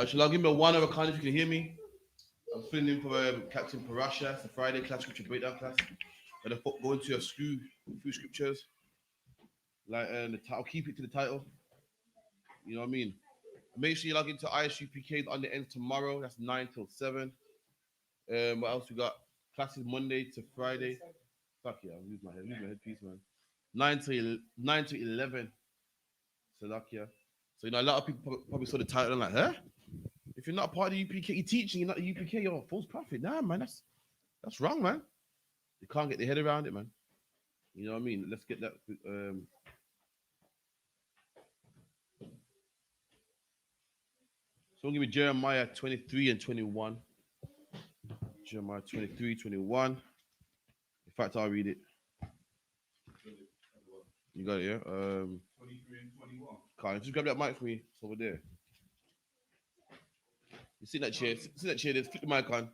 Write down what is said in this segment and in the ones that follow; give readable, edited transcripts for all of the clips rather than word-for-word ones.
Shall I give me a one of a kind if you can hear me? I'm filling in for Captain Parasha. It's a Friday class, scripture breakdown class. And I go into a few scriptures. Like the title, keep it to the title. You know what I mean? Make sure you log into I.S.U.P.K on the end tomorrow. That's 9 till 7. What else we got? Classes Monday to Friday. Fuck yeah, I'll use my headpiece, man. 9 to 11. So luck yeah. So you know a lot of people probably saw the title and like, huh? If you're not a part of the UPK, you're teaching, you're not the UPK, you're a false prophet. Nah, man, that's wrong, man. You can't get their head around it, man. You know what I mean? Let's get that. So we'll give me Jeremiah 23 and 21. Jeremiah 23, 21. In fact, I'll read it. You got it, yeah? 23 and 21. Carl, just grab that mic for me. It's over there. You see that chair? See that chair? There's flip the mic on.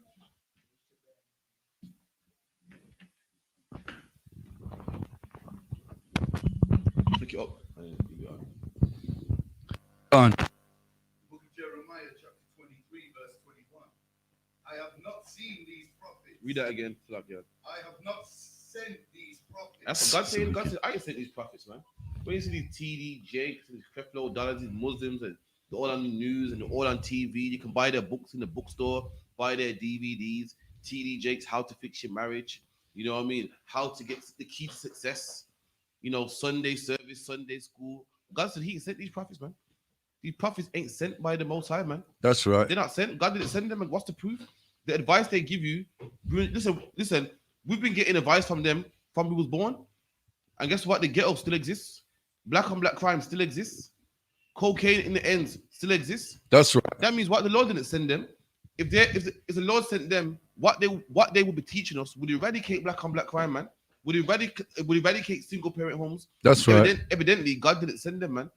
Flick it up. On. Book of Jeremiah, chapter 23, verse 21. I have not seen these prophets. Read that again. I have not sent these prophets. That's what God said, I ain't sent these prophets, man. When you see these TD Jakes and these Creflo Dollars, these Muslims, and they're all on the news and they're all on TV. You can buy their books in the bookstore, buy their DVDs. TD Jakes, How to Fix Your Marriage. You know what I mean? How to get the key to success. You know, Sunday service, Sunday school. God said he sent these prophets, man. These prophets ain't sent by the Most High, man. That's right. They're not sent. God didn't send them. And what's the proof? The advice they give you. Listen. We've been getting advice from them from we was born. And guess what? The ghetto still exists. Black on black crime still exists. Cocaine in the ends still exists. That's right. That means what the Lord didn't send them. If the Lord sent them, what they would be teaching us would eradicate black on black crime, man. Would eradicate single parent homes. That's right. Evidently, God didn't send them, man.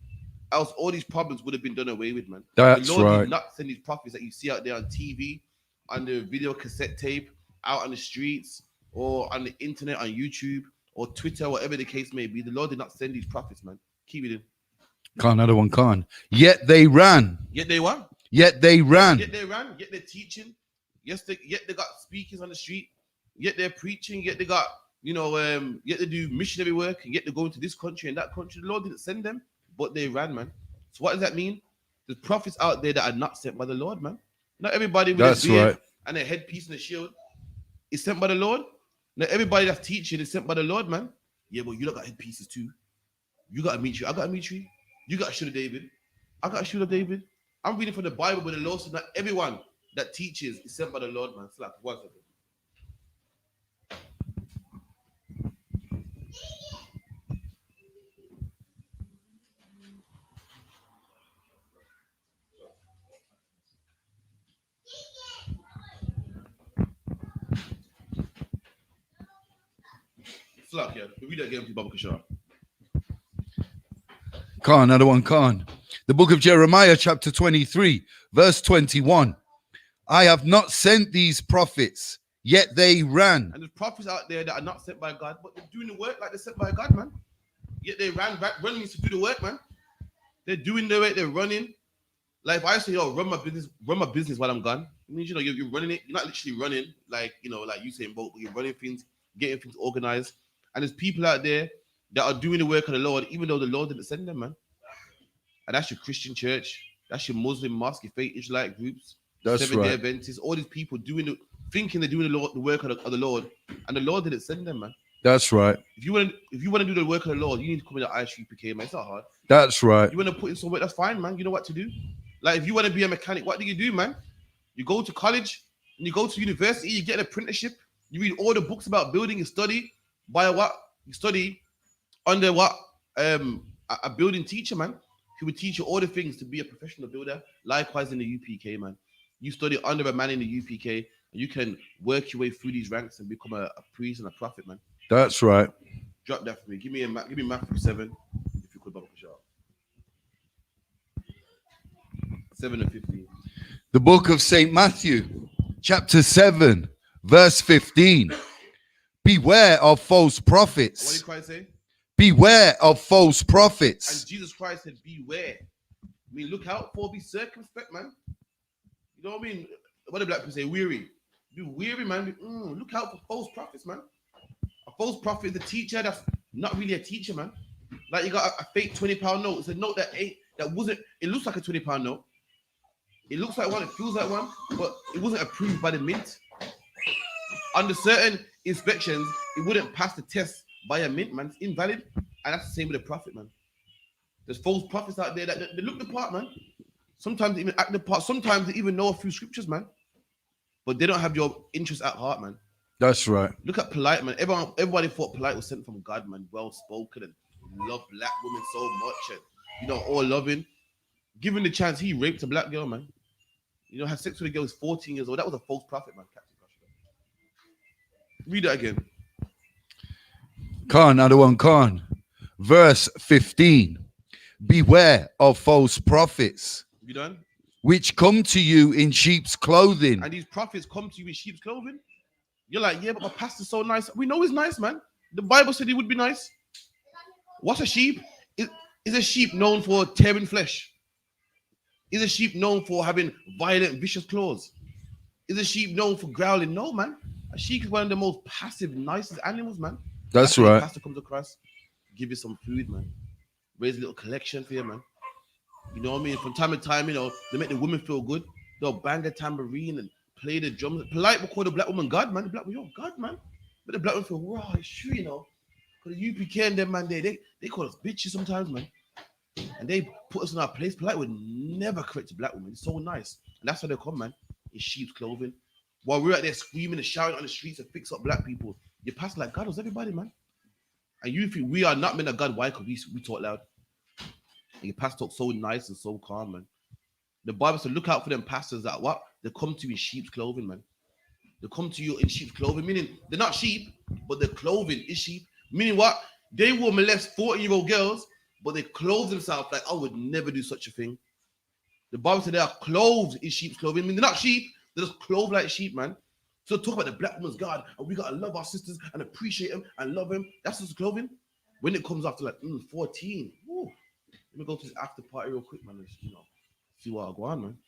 else all these problems would have been done away with, man. That's the Lord right. did not send these prophets that you see out there on TV, on the video cassette tape, out on the streets, or on the internet, on YouTube, or Twitter, whatever the case may be. The Lord did not send these prophets, man. Keep it in. Another one, Khan. Yet they ran. Yet they what? Yet they ran. Yet they ran. Yet they're teaching. Yet they got speakers on the street. Yet they're preaching. Yet they got, yet they do missionary work. And yet they go into this country and that country. The Lord didn't send them, but they ran, man. So what does that mean? There's prophets out there that are not sent by the Lord, man. Not everybody with That's a beard right. and a headpiece and a shield is sent by the Lord. Not everybody that's teaching is sent by the Lord, man. Yeah, but you lot got headpieces too. You got a Mitri. I got a Mitri. You got a shield of David. I got a shield of David. I'm reading from the Bible, but the Lord said not everyone that teaches is sent by the Lord, man. It's like, one second. Slack, yeah. Read that again, please, Baba Kashar. Khan, another one, Khan. The book of Jeremiah, chapter 23, verse 21. I have not sent these prophets, yet they ran. And there's prophets out there that are not sent by God, but they're doing the work like they're sent by God, man. Yet they ran back, running to do the work, man. They're doing the work, they're running. Like if I say, yo, run my business while I'm gone. It means, you're running it. You're not literally running, like you saying, but you're running things, getting things organized. And there's people out there that are doing the work of the Lord, even though the Lord didn't send them, man. And that's your Christian church, that's your Muslim mosque, your faith Israelite groups, That's Seventh-day right. Adventists, all these people thinking they're doing the work of the Lord, and the Lord didn't send them, man. That's right. If you want to do the work of the Lord, you need to come in the I.S.U.P.K, man. It's not hard. That's right. You want to put in some work, that's fine, man. You know what to do. Like if you want to be a mechanic, what do you do, man? You go to college and you go to university, you get an apprenticeship, you read all the books about building, you study by what? You study under what? A building teacher, man. Who would teach you all the things to be a professional builder. Likewise in the UPK, man. You study under a man in the UPK, and you can work your way through these ranks and become a priest and a prophet, man. That's right. Drop that for me. Give me Matthew 7, if you could, Baba Kashar. 7 and 15. The book of St. Matthew, chapter 7, verse 15. Beware of false What prophets. did Christ say? Beware of false And prophets. Jesus Christ said, beware. I mean, look out for, be circumspect, man. You know what I mean? What do black people say? Weary. Be weary, man. Look out for false prophets, man. A false prophet is a teacher that's not really a teacher, man. Like you got a fake £20 note. It's a note that wasn't, it looks like a £20 note. It looks like one, it feels like one, but it wasn't approved by the mint. Under certain inspections, it wouldn't pass the test by a mint, man. It's invalid. And that's the same with a prophet, man. There's false prophets out there that they look the part, man. Sometimes they even act the part. Sometimes they even know a few scriptures, man. But they don't have your interest at heart, man. That's right. Look at Polite, man. Everybody thought Polite was sent from God, man. Well spoken and loved black women so much, and all loving. Given the chance, he raped a black girl, man. Had sex with a girl who's 14 years old. That was a false prophet, man. Read that again. Khan, another one, Khan. Verse 15. Beware of false prophets, You done? which come to you in sheep's clothing. And these prophets come to you in sheep's clothing. You're like, yeah, but my pastor's so nice. We know he's nice, man. The Bible said he would be nice. What's a sheep? Is a sheep known for tearing flesh? Is a sheep known for having violent, vicious claws? Is a sheep known for growling? No, man. A sheep is one of the most passive, nicest animals, man. That's when right. the pastor comes across, give you some food, man. Raise a little collection for you, man. You know what I mean? From time to time, they make the women feel good. They'll bang a tambourine and play the drums. Polite will call the black woman God, man. The black woman, you're God, man. But the black woman feel, wow, it's true, Because the UPK and them, man, they call us bitches sometimes, man. And they put us in our place. Polite would never correct a black woman. It's so nice. And that's how they come, man. In sheep's clothing. While we're out there screaming and shouting on the streets and fix up black people, your pastor like God was everybody, man. And you think we are not men of God, why? Because we talk loud. And your pastor talks so nice and so calm, man. The Bible said, look out for them pastors that what? They come to you in sheep's clothing, man. They come to you in sheep's clothing, meaning they're not sheep, but their clothing is sheep. Meaning what? They will molest 14-year-old girls but they clothe themselves like I would never do such a thing. The Bible said they are clothed in sheep's clothing. I mean, they're not sheep, they're just clothed like sheep, man. So talk about the black woman's God, and we gotta love our sisters and appreciate them and love them. That's just clothing. When it comes after like 14, woo, let me go to this after party real quick, man. See what I go on, man.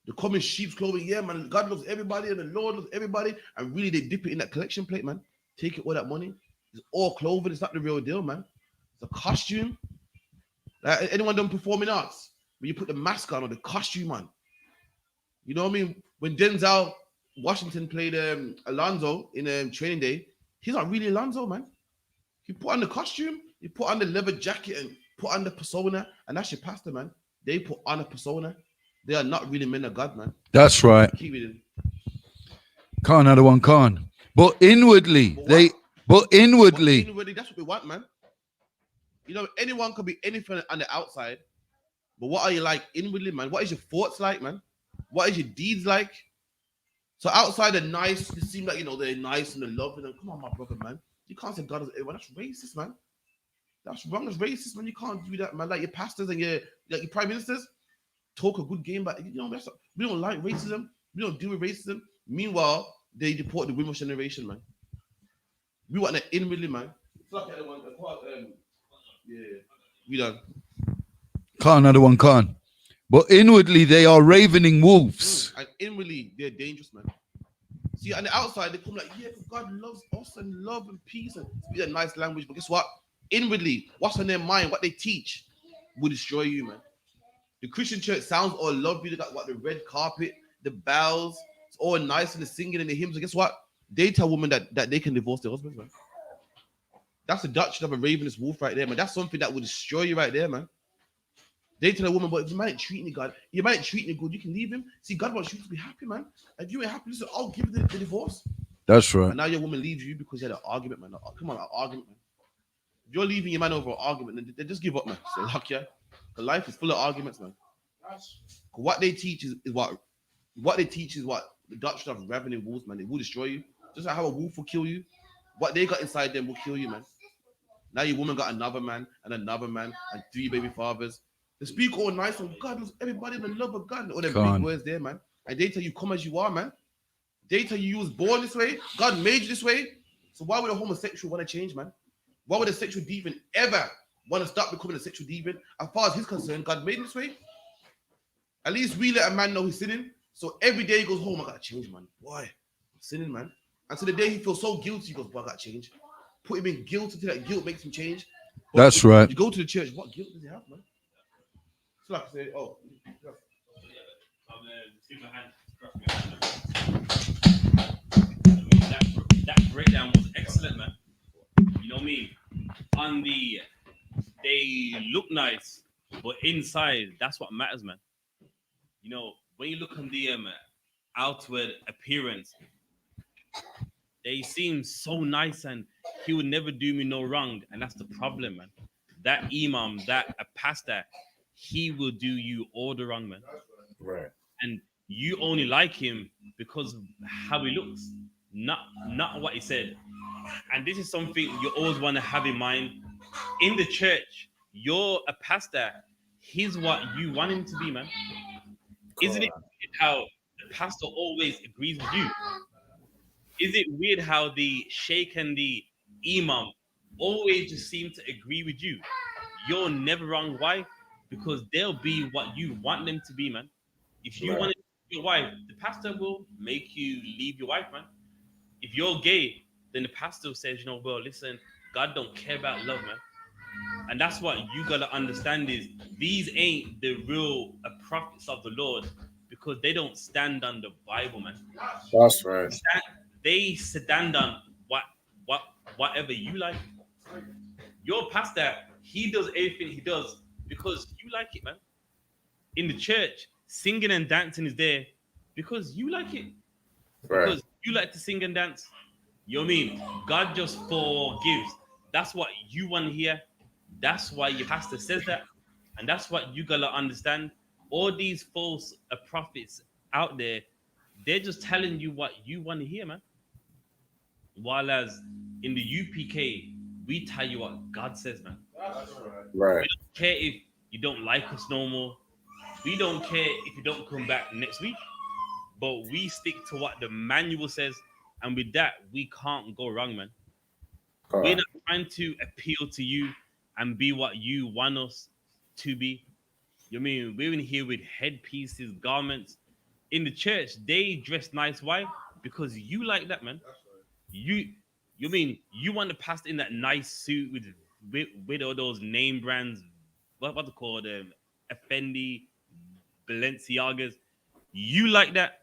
The common sheep's clothing, yeah, man. God loves everybody and the Lord loves everybody. And really, they dip it in that collection plate, man. Take it all that money. It's all clothing. It's not the real deal, man. It's a costume. Like, anyone done performing arts? When you put the mask on or the costume on. You know what I mean? When Denzel Washington played Alonzo in Training Day, he's not really Alonzo, man. He put on the costume, he put on the leather jacket and put on the persona, and that's your pastor, man. They put on a persona. They are not really men of God, man. That's right. Keep reading. Can't another one can't. But inwardly, inwardly, that's what we want, man. You know, anyone can be anything on the outside, but what are you like inwardly, man? What is your thoughts like, man? What is your deeds like? So outside they're nice, they seem like, they're nice and they're loving. And come on, my brother, man. You can't say God is everyone. That's racist, man. That's wrong. That's racist, man. You can't do that, man. Like your pastors and your prime ministers talk a good game, but we don't like racism. We don't deal with racism. Meanwhile, they deport the women's generation, man. We want that inwardly, man. We done. Can't another one can't. But inwardly they are ravening wolves. And inwardly they're dangerous, man. See, on the outside they come like, yeah, God loves us and love and peace and speak a nice language. But guess what? Inwardly, what's on their mind, what they teach, will destroy you, man. The Christian church sounds all lovely. They got the red carpet, the bells, it's all nice and the singing and the hymns. And guess what? They tell women that they can divorce their husbands, man. That's the seduction of a ravenous wolf right there, man. That's something that will destroy you right there, man. They tell a woman, but if you might treat me, God, you might treat me good, you can leave him. See, God wants you to be happy, man. If you ain't happy, listen, I'll give you the divorce. That's right. And now your woman leaves you because you had an argument, man. Come on, an argument, man. If you're leaving your man over an argument, then they just give up, man. So luck, yeah. The life is full of arguments, man. What they teach is what the doctrine of ravening wolves, man. They will destroy you. Just like how a wolf will kill you. What they got inside them will kill you, man. Now your woman got another man and 3 baby fathers. They speak all nice and God loves everybody in the love of God. All them big words there, man. And they tell you come as you are, man. They tell you was born this way. God made you this way. So why would a homosexual want to change, man? Why would a sexual demon ever want to stop becoming a sexual demon? As far as he's concerned, God made him this way. At least we let a man know he's sinning. So every day he goes home, I gotta change, man. Why? I'm sinning, man. And so the day he feels so guilty, he goes, boy, I gotta change. Put him in guilt until that guilt makes him change. But that's right. You go to the church, what guilt does he have, man? So like I say, that breakdown was excellent, man. You know what I mean? They look nice, but inside, that's what matters, man. You know, when you look on the outward appearance, they seem so nice and he would never do me no wrong. And that's the problem, man. That imam, a pastor, he will do you all the wrong, man. Right. And you only like him because of how he looks, not what he said. And this is something you always want to have in mind. In the church, you're a pastor. He's what you want him to be, man. Isn't it weird how the pastor always agrees with you? Is it weird how the sheikh and the imam always just seem to agree with you? You're never wrong. Why? Because they'll be what you want them to be, man. If you want to be your wife, the pastor will make you leave your wife, man. If you're gay, then the pastor says, well, listen, God don't care about love, man. And that's what you gotta understand is these ain't the real prophets of the Lord because they don't stand on the Bible, man. That's right. They stand on whatever you like. Your pastor, he does everything he does because you like it, man. In the church, singing and dancing is there because you like it. Right. Because you like to sing and dance. You know what I mean? God just forgives. That's what you want to hear. That's why your pastor says that. And that's what you gotta understand. All these false prophets out there, they're just telling you what you want to hear, man. While as in the UPK, we tell you what God says, man. Right. Care if you don't like us no more. We don't care if you don't come back next week. But we stick to what the manual says, and with that, we can't go wrong, man. We're Con. not trying to appeal to you and be what you want us to be. You mean we're in here with headpieces, garments. In the church, they dress nice. Why? Because you like that, man. You you mean you want the pastor in that nice suit with all those name brands, what they call them, Effendi, Balenciagas. You like that,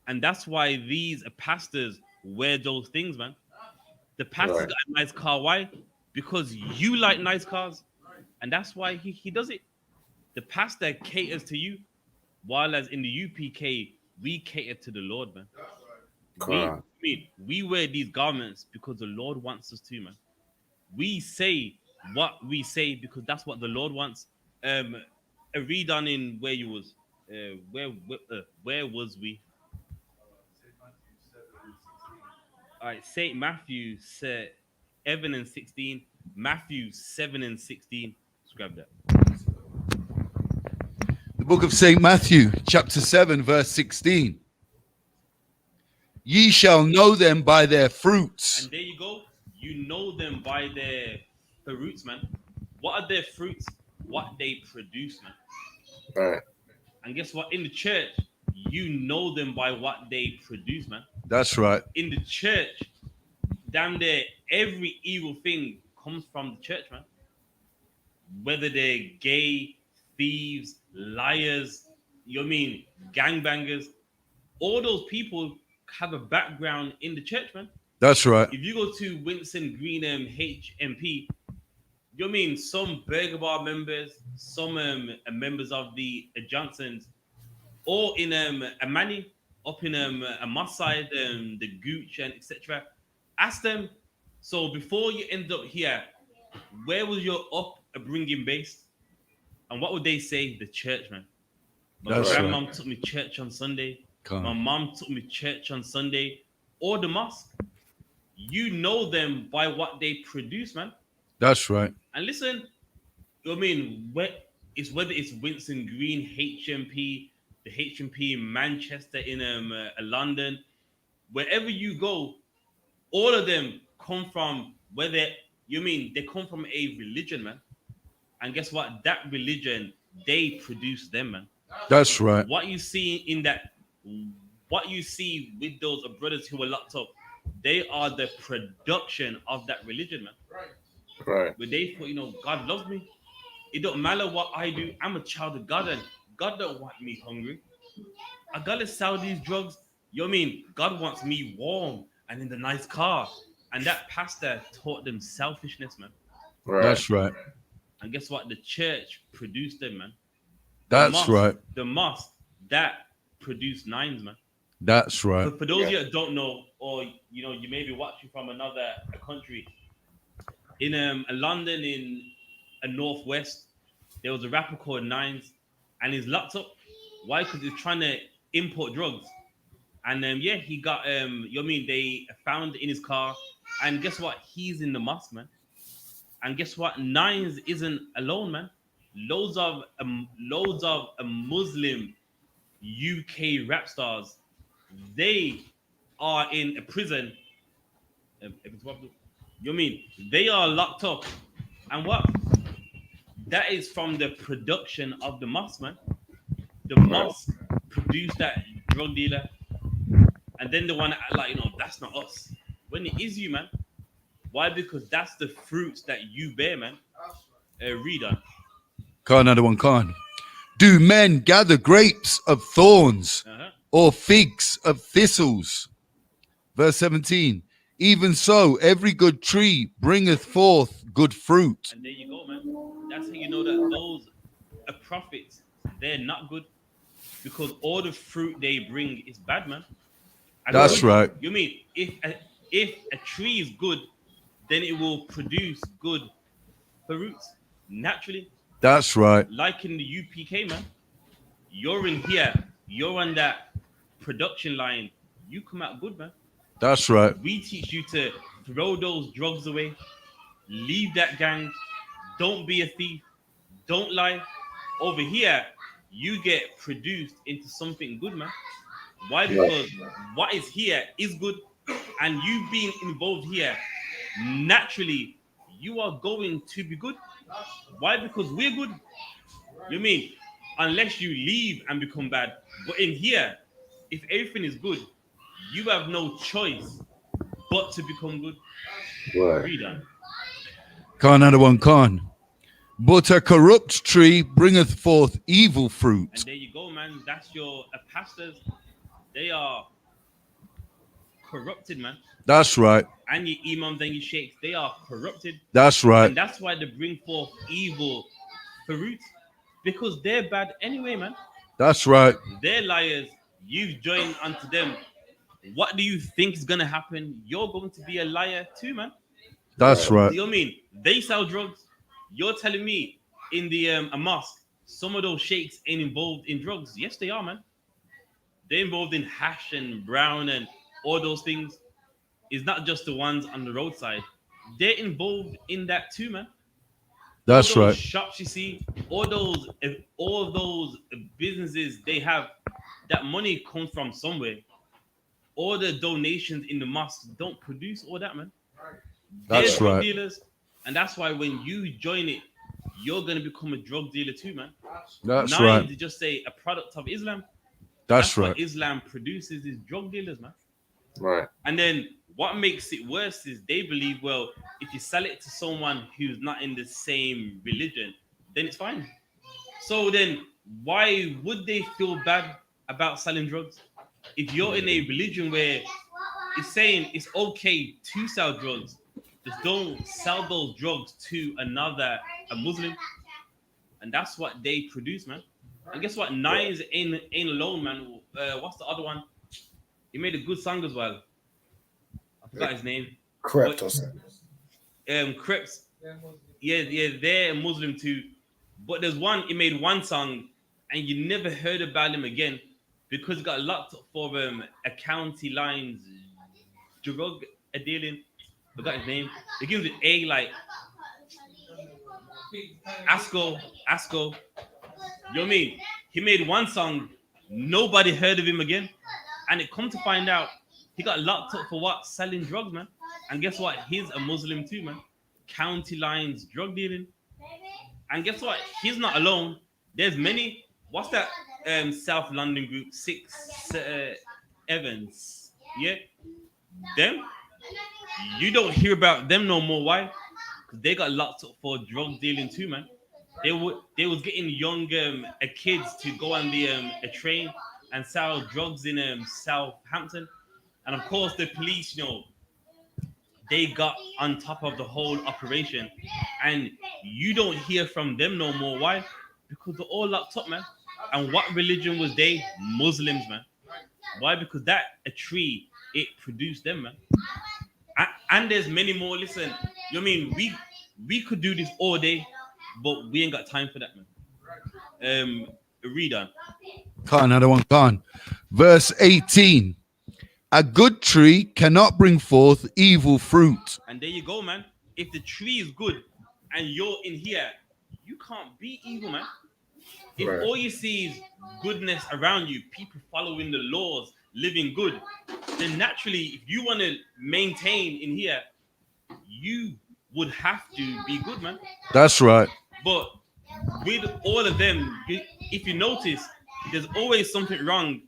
and that's why these pastors wear those things, man. The pastor's Right. got a nice car. Why? Because you like nice cars, and that's why he does it. The pastor caters to you, while as in the UPK, we cater to the Lord, man. Con. We wear these garments because the Lord wants us to, man. We say what we say because that's what the Lord wants. A read on in where you was, where was we? All right, Saint Matthew said 7 and 16. Matthew 7 and 16. Let's grab that. The book of St. Matthew, chapter 7, verse 16. Ye shall know them by their fruits. And there you go. You know them by their fruits, man. What are their fruits? What they produce, man. Right. And guess what? In the church, you know them by what they produce, man. That's right. In the church, damn near every evil thing comes from the church, man. Whether they're gay, thieves, liars, you know what I mean, gangbangers, all those people have a background in the church, man. That's right. If you go to Winston Green HMP, you know what I mean, some Burger Bar members, some members of the Johnsons, or in Amani, up in a Moss side, the Gooch and etc. Ask them. So before you end up here, where was your upbringing based? And what would they say? The church, man. My That's grandmom took me church on Sunday. Come My on. mom took me church on Sunday, or the mosque. You know them by what they produce, man. That's right. And listen, you know what I mean, whether it's Winston Green, HMP, the HMP in Manchester, in London, wherever you go, all of them come from whether you mean they come from a religion, man. And guess what? That religion, they produce them, man. That's right. What you see in that, what you see with those brothers who were locked up, they are the production of that religion, man. Right. Where they thought, you know, God loves me. It don't matter what I do. I'm a child of God, and God don't want me hungry. I gotta sell these drugs. You know what I mean? God wants me warm and in the nice car. And that pastor taught them selfishness, man. Right. That's right. And guess what? The church produced them, man. That's right. The mosque that produced nines, man. That's right. For those of you that don't know, or you know, you may be watching from another country, in London, in a northwest, there was a rapper called Nines, and he's locked up. Why? Because he's trying to import drugs, and yeah, he got you know what I mean, they found in his car, and guess what? He's in the mosque, man. And guess what? Nines isn't alone, man. Loads of Muslim UK rap stars, they are in a prison. You know what I mean? They are locked up. And what? That is from the production of the mosque, man. The mosque produced that drug dealer. And then they want to act like, you know, that's not us. When it is you, man. Why? Because that's the fruits that you bear, man. Read on. Can't another one, can't. Do men gather grapes of thorns or figs of thistles? Verse 17. Even so, every good tree bringeth forth good fruit. And there you go, man. That's how you know that those prophets, they're not good, because all the fruit they bring is bad, man. And That's good, right. You mean if a tree is good, then it will produce good fruits naturally. That's right. Like in the UPK, man. You're in here, you're on that production line, you come out good, man. That's right. We teach you to throw those drugs away, leave that gang, don't be a thief, don't lie. Over here, you get produced into something good, man. Why? Because what is here is good, and you being involved here, naturally, you are going to be good. Why? Because we're good. You mean, unless you leave and become bad. But in here, if everything is good, you have no choice but to become good. Right. Read on. Khan, another one, Khan. But a corrupt tree bringeth forth evil fruit. And there you go, man. That's your pastors. They are corrupted, man. That's right. And your imams and your sheikhs, they are corrupted. That's right. And that's why they bring forth evil fruit. Because they're bad anyway, man. That's right. They're liars. You've joined unto them. What do you think is gonna happen? You're going to be a liar too, man. That's right. You know what I mean? They sell drugs. You're telling me in the a mosque, some of those sheikhs ain't involved in drugs. Yes, they are, man. They're involved in hash and brown and all those things. It's not just the ones on the roadside. They're involved in that too, man. That's All those right. shops you see, all those businesses they have, that money comes from somewhere. All the donations in the mosque don't produce all that, man. That's They're drug right. dealers, and that's why when you join it, you're gonna become a drug dealer too, man. That's Nine right. to just say a product of Islam. That's what right. Islam produces is drug dealers, man. Right. And then what makes it worse is they believe, well, if you sell it to someone who's not in the same religion, then it's fine. So then why would they feel bad about selling drugs? If you're in a religion where it's saying it's okay to sell drugs, just don't sell those drugs to a Muslim. And that's what they produce, man. And guess what? Nines ain't alone, man. What's the other one? He made a good song as well. I forgot his name. Correct. Crips. Yeah, they're Muslim too. But there's one, he made one song and you never heard about him again because he got locked up for a county lines drug dealing. Forgot his name. They give it A like Asco. You know what I mean? He made one song, nobody heard of him again. And it come to find out he got locked up for what? Selling drugs, man. And guess what? He's a Muslim too, man. County lines drug dealing. And guess what? He's not alone. There's many. What's that South London group? Six Evans. Yeah. Them. You don't hear about them no more. Why? Because they got locked up for drug dealing too, man. They was getting young kids to go on the a train and sell drugs in Southampton. And of course the police, they got on top of the whole operation. And you don't hear from them no more. Why? Because they're all locked up, man. And what religion was they? Muslims, man. Why? Because a tree, it produced them, man. And there's many more. Listen, you know what I mean? We could do this all day, but we ain't got time for that, man. Read on. Khan, another one, Khan. Verse 18. A good tree cannot bring forth evil fruit. And there you go, man. If the tree is good and you're in here, you can't be evil, man. If all you see is goodness around you, people following the laws, living good, then naturally, if you want to maintain in here, you would have to be good, man. That's right. But with all of them, if you notice, there's always something wrong,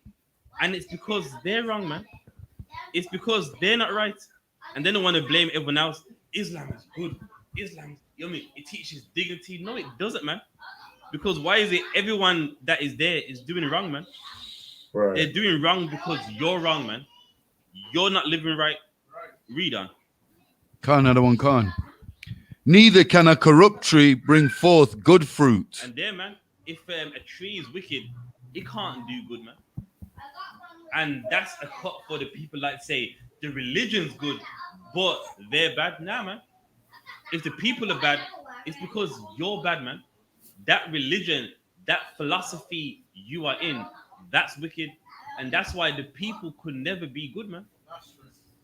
and it's because they're wrong, man. It's because they're not right, and they don't want to blame everyone else. Islam is good. Islam, you know what I mean? It teaches dignity. No, it doesn't, man. Because why is it everyone that is there is doing wrong, man? Right. They're doing wrong because you're wrong, man. You're not living right. Read on. Khan, another one, Khan. Neither can a corrupt tree bring forth good fruit. And there, man, if a tree is wicked, it can't do good, man. And that's a cut for the people like say the religion's good, but they're bad. Nah, man. If the people are bad, it's because you're bad, man. That religion, that philosophy you are in, that's wicked. And that's why the people could never be good, man.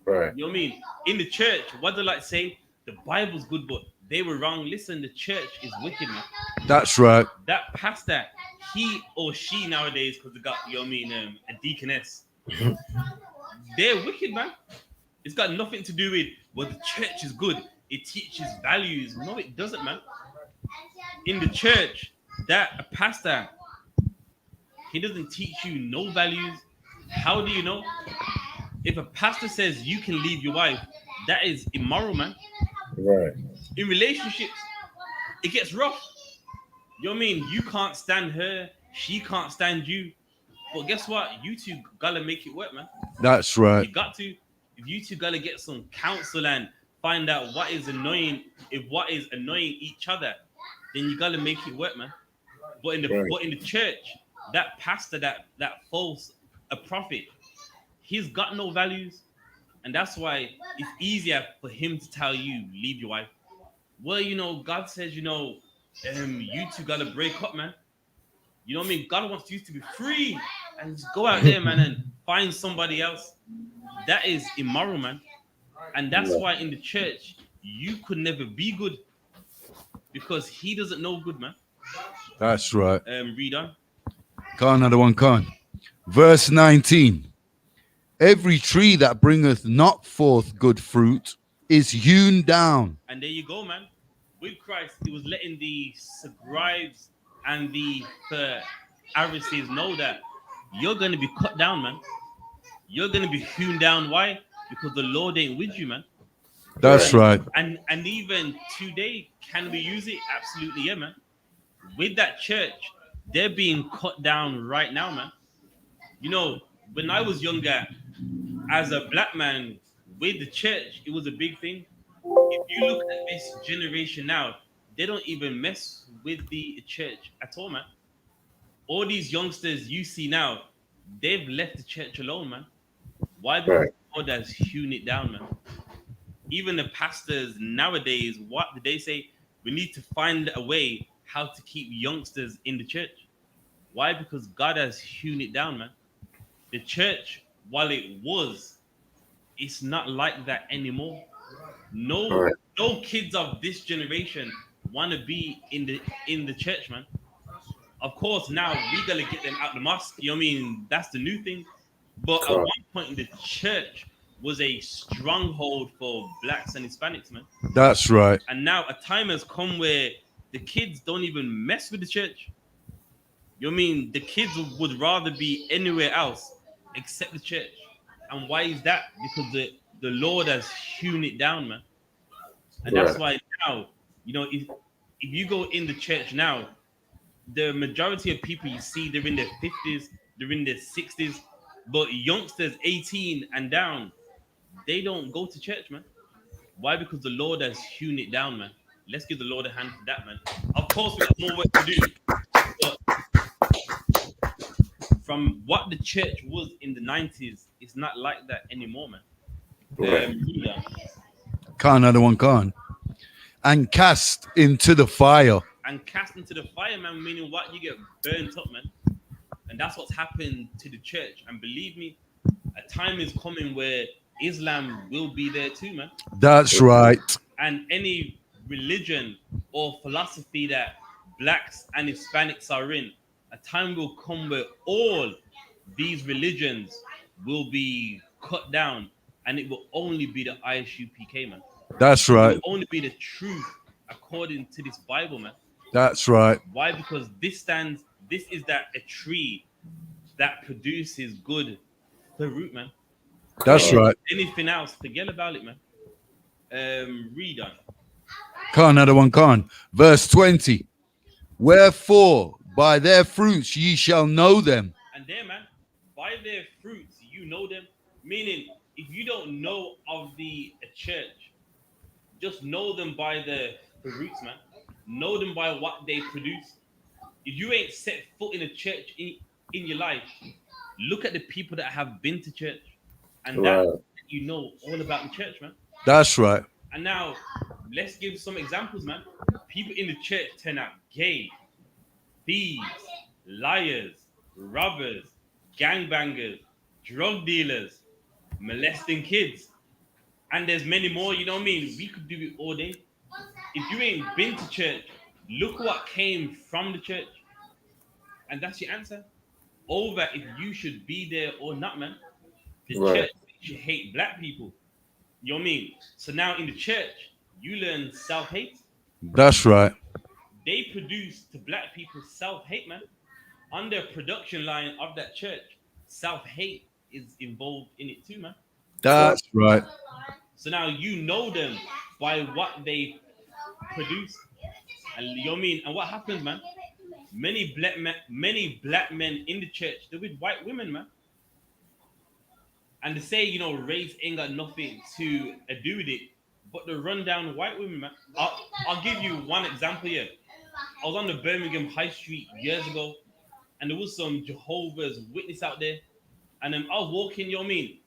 Right. You know what I mean? In the church, what they like say, the Bible's good, but they were wrong. Listen, the church is wicked, man. That's right. That pastor, he or she nowadays, because they got, you know what I mean, a deaconess, they're wicked, man. It's got nothing to do with, well, the church is good. It teaches values. No, it doesn't, man. In the church, that a pastor, he doesn't teach you no values. How do you know? If a pastor says you can leave your wife, that is immoral, man. Right. In relationships, it gets rough. You know what I mean? You can't stand her, she can't stand you. But guess what? You two gotta make it work, man. That's right. You got to. If you two gotta get some counsel and find out what is annoying, if what is annoying each other, then you gotta make it work, man. But in the church, that pastor, that false a prophet, he's got no values, and that's why it's easier for him to tell you leave your wife. Well, you know, God says, you know, you two gotta break up, man. You know what I mean? God wants you to be free and just go out there, man, and find somebody else. That is immoral, man. And that's why in the church you could never be good, because he doesn't know good, man. That's right. Read on. Another one, Khan. Verse 19. Every tree that bringeth not forth good fruit is hewn down. And there you go, man. With Christ, he was letting the scribes and the Pharisees know that you're going to be cut down, man. You're going to be hewn down. Why? Because the Lord ain't with you, man. That's right. And even today, can we use it? Absolutely, yeah, man. With that church, they're being cut down right now, man. You know, when I was younger, as a black man with the church, it was a big thing. If you look at this generation now, they don't even mess with the church at all, man. All these youngsters you see now, they've left the church alone, man. Why? Because God has hewn it down, man. Even the pastors nowadays, what did they say? We need to find a way how to keep youngsters in the church. Why? Because God has hewn it down, man. The church, while it was, it's not like that anymore. No, no kids of this generation want to be in the church, man. Of course, now we gotta get them out the mosque. You know what I mean? That's the new thing. But at one point, the church was a stronghold for blacks and Hispanics, man. That's right. And now a time has come where the kids don't even mess with the church. You know what I mean? The kids would rather be anywhere else except the church. And why is that? Because the Lord has hewn it down, man. And that's why now, you know, if you go in the church now, the majority of people you see, they're in their 50s, they're in their 60s, but youngsters 18 and down, they don't go to church, man. Why? Because the Lord has hewn it down, man. Let's give the Lord a hand for that, man. Of course, we got more work to do. But from what the church was in the 90s, it's not like that anymore, man. Another one, Khan. And cast into the fire. And cast into the fire, man, meaning what? You get burnt up, man. And that's what's happened to the church. And believe me, a time is coming where Islam will be there too, man. That's right. And any religion or philosophy that blacks and Hispanics are in, a time will come where all these religions will be cut down, and it will only be the I.S.U.P.K, man. That's right. It will only be the truth according to this Bible, man. That's right. Why? Because this is that a tree that produces good fruit, man. That's right. Anything else, forget about it, man. Read on. Another one, Khan. Verse 20. Wherefore, by their fruits ye shall know them. And there, man, by their fruits you know them. Meaning, if you don't know of the church, just know them by the fruits, man. Know them by what they produce. If you ain't set foot in a church in your life, look at the people that have been to church, and that you know all about the church, man. That's right. And now, let's give some examples, man. People in the church turn out gay, thieves, liars, robbers, gangbangers, drug dealers, molesting kids. And there's many more, you know what I mean? We could do it all day. If you ain't been to church, look what came from the church. And that's your answer. Over if you should be there or not, man. The Right. church should hate black people. You know what I mean? So now in the church, you learn self-hate. That's right. They produce to black people self-hate, man. On the production line of that church, self-hate is involved in it too, man. That's right. So now you know them by what they produce. And you know what I mean? And what happens, man? Many black men in the church, they're with white women, man. And they say, you know, race ain't got nothing to do with it, but they run down white women, man. I'll give you one example here. I was on the Birmingham High Street years ago, and there was some Jehovah's Witness out there. And I was walking, you know what I mean?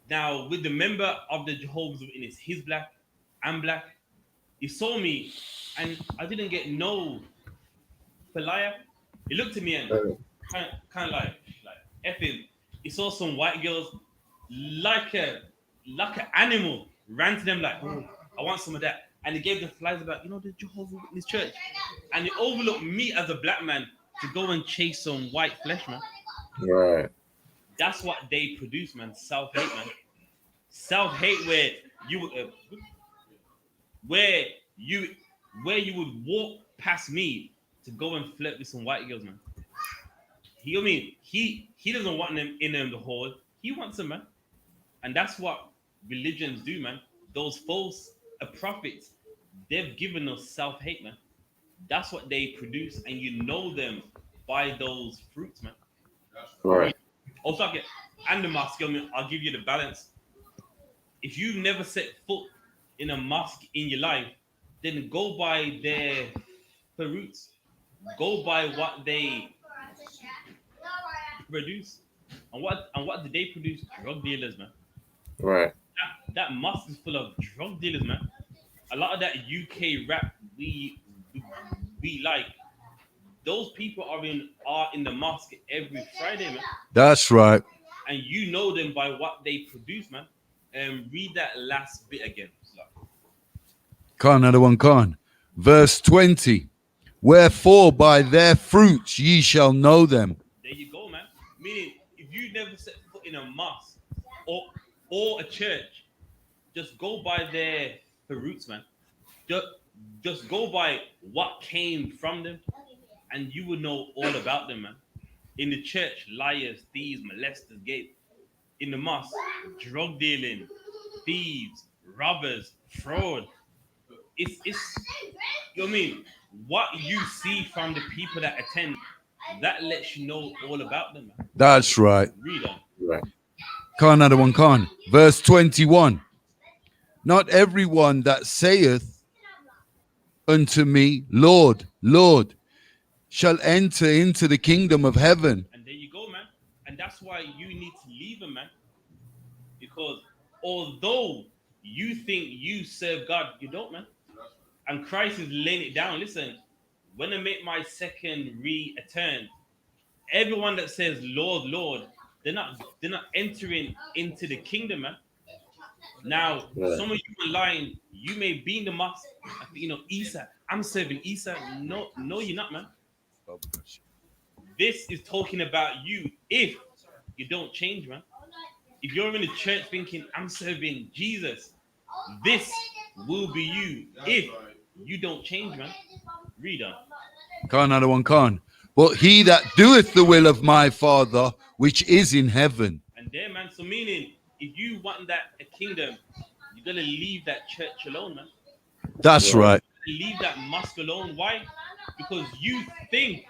Now, with the member of the Jehovah's Witness, he's black, I'm black. He saw me, and I didn't get no liar. He looked at me and kind of like F him. He saw some white girls like an animal, ran to them like, oh, I want some of that. And he gave them flyers about, you know, the Jehovah's Witness church. And he overlooked me as a black man to go and chase some white flesh, man. Right. That's what they produce, man. Self-hate, man. Self-hate where you would walk past me to go and flirt with some white girls, man. He, I mean, he doesn't want them in the hall. He wants them, man. And that's what religions do, man. Those false prophets, they've given us self-hate, man. That's what they produce, and you know them by those fruits, man. Right. Also, and the mosque, I'll give you the balance. If you've never set foot in a mosque in your life, then go by their fruits. Go by what they produce. And what did they produce? Drug dealers, man. Right. That mosque is full of drug dealers, man. A lot of that UK rap we like. Those people are in the mosque every Friday, man. That's right. And you know them by what they produce, man. Read that last bit again. Khan, another one, Khan. Verse 20. Wherefore by their fruits ye shall know them. There you go, man. Meaning, if you never set foot in a mosque or a church, just go by their fruits, man. Just go by what came from them, and you will know all about them, man. In the church, liars, thieves, molesters, gay. In the mosque, drug dealing, thieves, robbers, fraud. It's you know what I mean? What you see from the people that attend, that lets you know all about them, man. That's right. Read on. Right. Khan, another one, Khan. Verse 21. Not everyone that saith unto me, Lord, Lord, shall enter into the kingdom of heaven. And there you go, man. And that's why you need to leave them, man. Because although you think you serve God, you don't, man. And Christ is laying it down. Listen, when I make my second return, everyone that says Lord, Lord, they're not entering into the kingdom, man. Now, some of you are lying. You may be in the mosque, you know, Isa. I'm serving Isa. No, you're not, man. This is talking about you if you don't change, man. If you're in the church thinking I'm serving Jesus, this will be you if you don't change, man. Read on. Khan, another one, Khan. But he that doeth the will of my Father, which is in heaven. And there, man. So meaning, if you want that a kingdom, you're gonna leave that church alone, man. That's right. Leave that mosque alone. Why? Because you think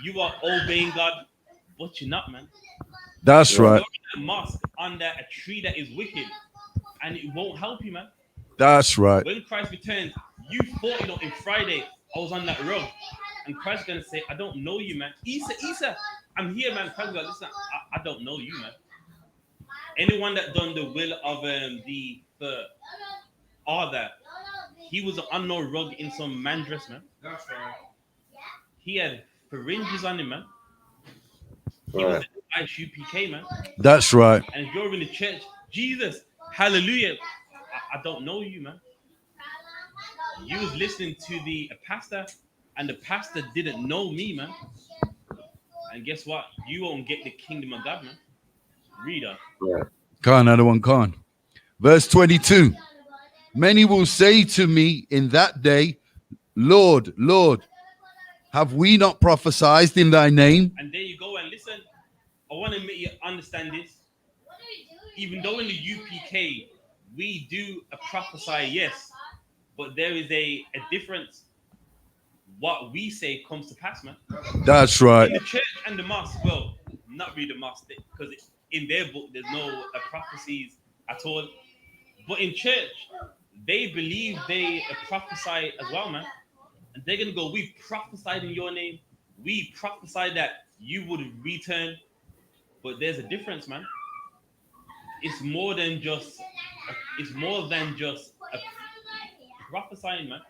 you are obeying God, but you're not, man. That's right. You're in a mosque under a tree that is wicked, and it won't help you, man. That's right. When Christ returns, you thought, you know, in Friday, I was on that road, and Christ is gonna say, I don't know you, man. Isa, I'm here, man. Christ is like, listen, I don't know you, man. Anyone that done the will of the other, he was an unknown rug in some man dress, man. That's right. He had fringes on him, man. He was the I.S.U.P.K, man. That's right. And if you're in the church, Jesus, hallelujah, I don't know you, man. You was listening to the pastor, and the pastor didn't know me, man. And guess what? You won't get the kingdom of God, man. Reader. Right. Khan, another one, Khan. Verse 22. Many will say to me in that day, Lord, Lord, have we not prophesied in thy name? And there you go. And listen, I want to make you understand this. Even though in the UPK we do a prophesy, yes, but there is a difference. What we say comes to pass, man. That's right. In the church and the mosque, well, not really the mosque, because in their book there's no prophecies at all. But in church, they believe they prophesy as well, man. And they're gonna go, we prophesied in your name. We prophesied that you would return. But there's a difference, man. It's more than just. It's more than just a prophesying, man.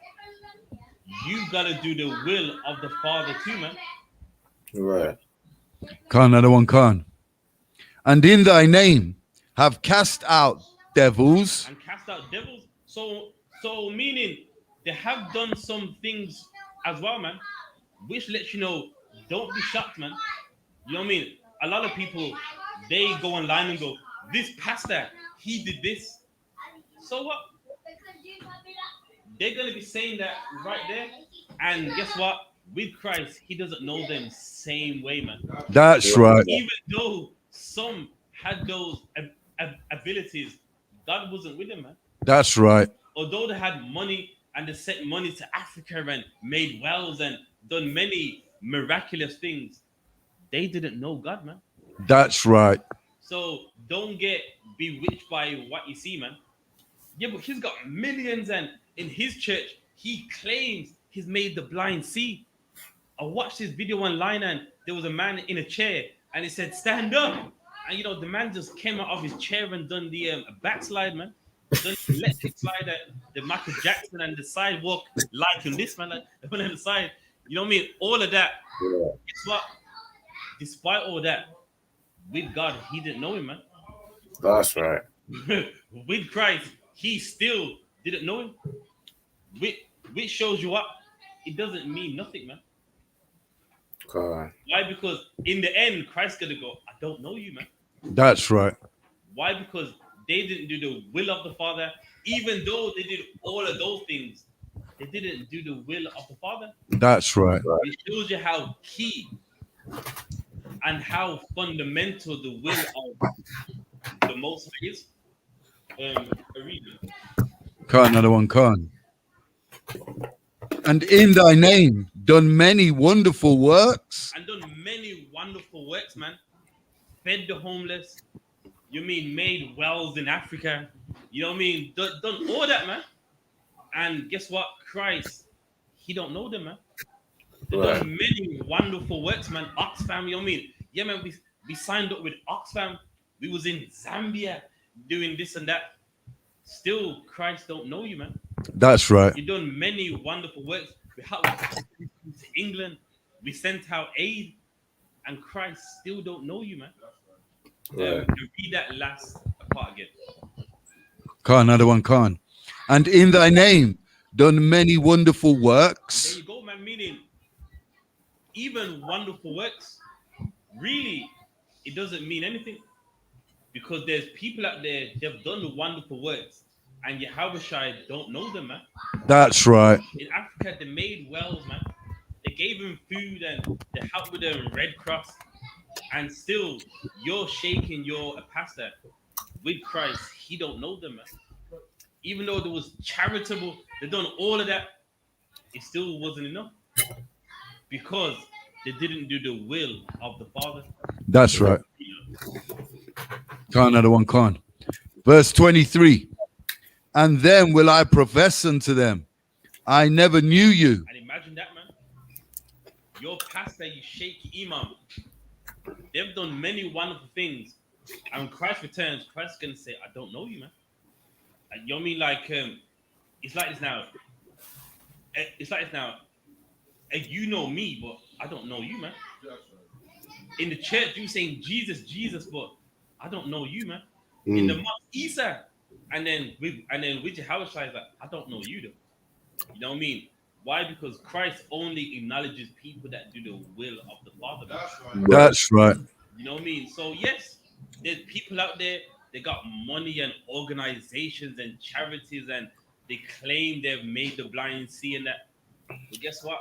You gotta do the will of the Father too, man. Right. Khan, another one, Khan. And in thy name have cast out devils. And cast out devils. So meaning they have done some things as well, man. Which lets you know, don't be shocked, man. You know what I mean? A lot of people, they go online and go, this pastor, he did this. So what? They're going to be saying that right there. And guess what? With Christ, he doesn't know them same way, man. That's right. Even though some had those abilities, God wasn't with them, man. That's right. Although they had money and they sent money to Africa and made wells and done many miraculous things, they didn't know God, man. That's right. So don't get bewitched by what you see, man. Yeah, but he's got millions, and in his church, he claims he's made the blind see. I watched this video online, and there was a man in a chair, and he said, "Stand up." And the man just came out of his chair and done the backslide, man. Done the electric slide at the Michael Jackson and the sidewalk like in this, man, like on the side. You know what I mean? All of that. Yeah. Guess what? Despite all that, with God, he didn't know him, man. That's right. With Christ, he still didn't know him. Which shows you what? It doesn't mean nothing, man. God. Why? Because in the end, Christ's gonna go, I don't know you, man. That's right. Why? Because they didn't do the will of the Father, even though they did all of those things. They didn't do the will of the Father. That's right. It shows you how key and how fundamental the will of the Most High is. Khan, another one, Khan. And in thy name done many wonderful works. And done many wonderful works, man. Fed the homeless. You mean made wells in Africa. You know what I mean? Done all that, man. And guess what? Christ, he don't know them, man. They've Right. done many wonderful works, man. Oxfam, you know what I mean? Yeah, man, we signed up with Oxfam. We was in Zambia doing this and that. Still, Christ don't know you, man. That's right. You've done many wonderful works. We helped to England. We sent out aid, and Christ still don't know you, man. Right. Read that last part again. Khan, another one, Khan. And in thy name done many wonderful There works. you go, man. Meaning, even wonderful works, really, it doesn't mean anything. Because there's people out there, they've done the wonderful works, and Yahushua don't know them, man. That's right. In Africa, they made wells, man. They gave him food and they helped with the Red Cross. And still, you're shaking your pastor with Christ. He don't know them, man. Even though there was charitable, they done all of that, it still wasn't enough. Because they didn't do the will of the Father. That's right. Khan, another one, Khan. Verse 23. And then will I profess unto them, I never knew you. And imagine that, man. Your pastor, you shaky imam. They've done many wonderful things. And when Christ returns, Christ's going to say, I don't know you, man. And you know what I mean? Like, it's like this now. It's like this now. You know me, but I don't know you, man. In the church, you saying Jesus, Jesus, but I don't know you, man. In the mosque, Isa. And then with your house, like, I don't know you, though. You know what I mean? Why? Because Christ only acknowledges people that do the will of the Father. Man. That's right. That's right. You know what I mean? So yes, there's people out there, they got money and organizations and charities and they claim they've made the blind see and that. But guess what?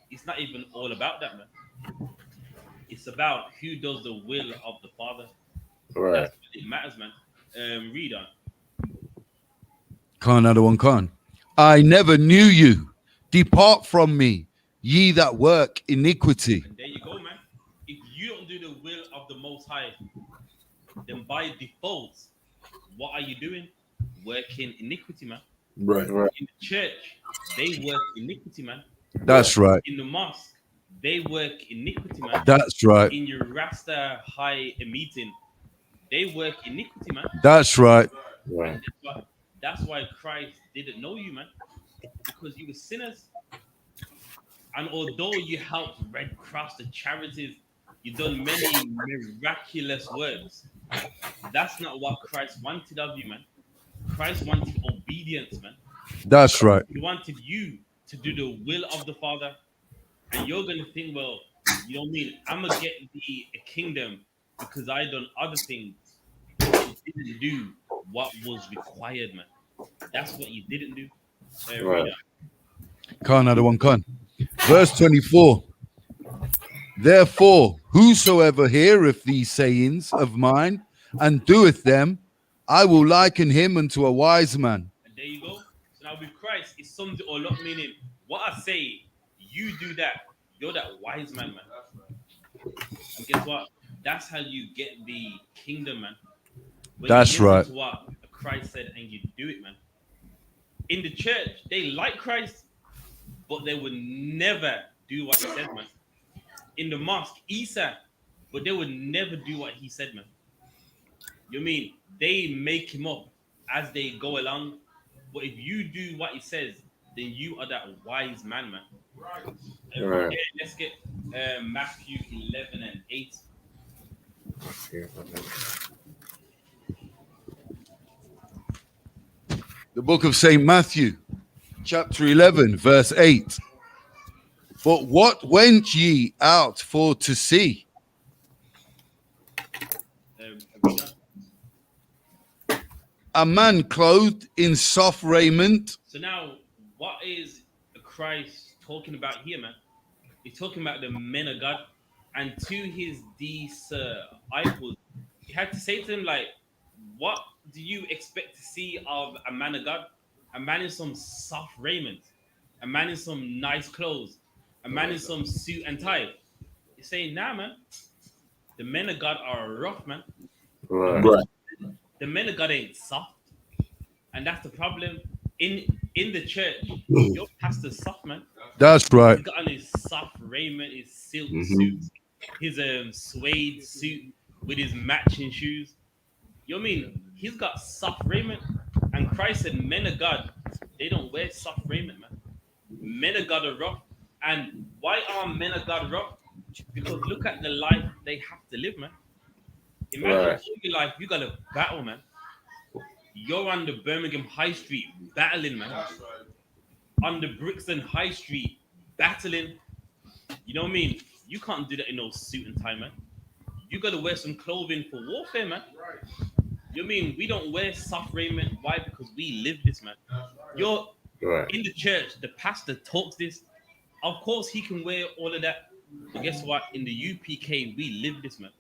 It's not even all about that, man. It's about who does the will of the Father. Right. That's what it matters, man. Read on. Another one, Khan. I never knew you. Depart from me, ye that work iniquity. And there you go, man. If you don't do the will of the Most High, then by default, what are you doing? Working iniquity, man. Right. Right. In the church, they work iniquity, man. That's right. In the mosque, they work iniquity, man. That's right. In your Rasta high meeting, they work iniquity, man. That's right. Right. That's why Christ didn't know you, man, because you were sinners. And although you helped Red Cross, the charities, you've done many miraculous works. That's not what Christ wanted of you, man. Christ wanted obedience, man. That's right. He wanted you to do the will of the Father. And you're going to think, well, you know what I mean? I'm going to get a kingdom because I done other things. But you didn't do what was required, man. That's what you didn't do. Right. Another one, Khan. Verse 24. Therefore, whosoever heareth these sayings of mine and doeth them, I will liken him unto a wise man. And there you go. So now with Christ, it sums it all up, meaning what I say, you do that. You're that wise man, man. And guess what? That's how you get the kingdom, man. When That's you listen right. to what Christ said and you do it, man. In the church, they like Christ, but they would never do what he said, man. In the mosque, Isa, but they would never do what he said, man. You mean they make him up as they go along, but if you do what he says, then you are that wise man, man. Right. Let's get Matthew 11 and 8. The book of St. Matthew, chapter 11, verse 8. But what went ye out for to see? Read on. A man clothed in soft raiment? So now, what is Christ talking about here, man? He's talking about the men of God, and to his disciples, he had to say to them, like, what do you expect to see of a man of God? A man in some soft raiment, a man in some nice clothes, a man in some suit and tie. He's saying, nah, man, the men of God are rough, man. Right. Right. The men of God ain't soft. And that's the problem. In the church, your pastor's soft, man. That's right. He's got on his soft raiment, his silk Mhm. suit, his suede suit with his matching shoes. You know what I mean? He's got soft raiment. And Christ said, men of God, they don't wear soft raiment, man. Men of God are rough. And why are men of God rough? Because look at the life they have to live, man. Imagine Right. all your life, you got to battle, man. You're on the Birmingham High Street battling, man. That's right. On the Brixton High Street battling. You know what I mean? You can't do that in no suit and tie, man. You got to wear some clothing for warfare, man. Right. You know what I mean? We don't wear soft raiment. Why? Because we live this, man. You're Right. in the church. The pastor talks this. Of course, he can wear all of that. But guess what? In the UPK, we live this, man.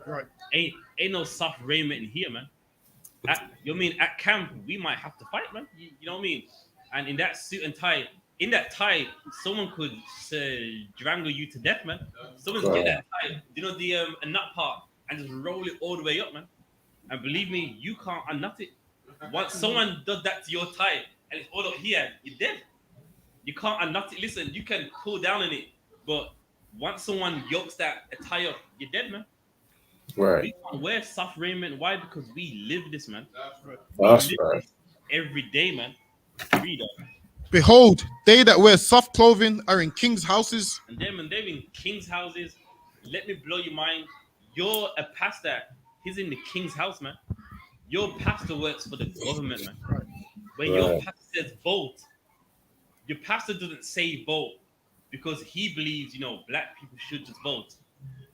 Right. Ain't no soft raiment in here, man. You know what I mean? At camp, we might have to fight, man. You know what I mean? And in that suit and tie, in that tie, someone could strangle you to death, man. Someone's get that tie, you know, the a nut part, and just roll it all the way up, man. And believe me, you can't unnut it. Once someone does that to your tie and it's all up here, you're dead. You can't unnut it. Listen, you can pull down on it, but once someone yokes that tie up, you're dead, man. Right. We can't wear soft raiment. Why? Because we live this, man. That's right. That's We live right. this every day, man. Read on. Behold, they that wear soft clothing are in kings' houses. And then when they're in king's houses, let me blow your mind. You're a pastor. He's in the king's house, man. Your pastor works for the government, man. When your Right. pastor says vote, Your pastor doesn't say vote because he believes, black people should just vote.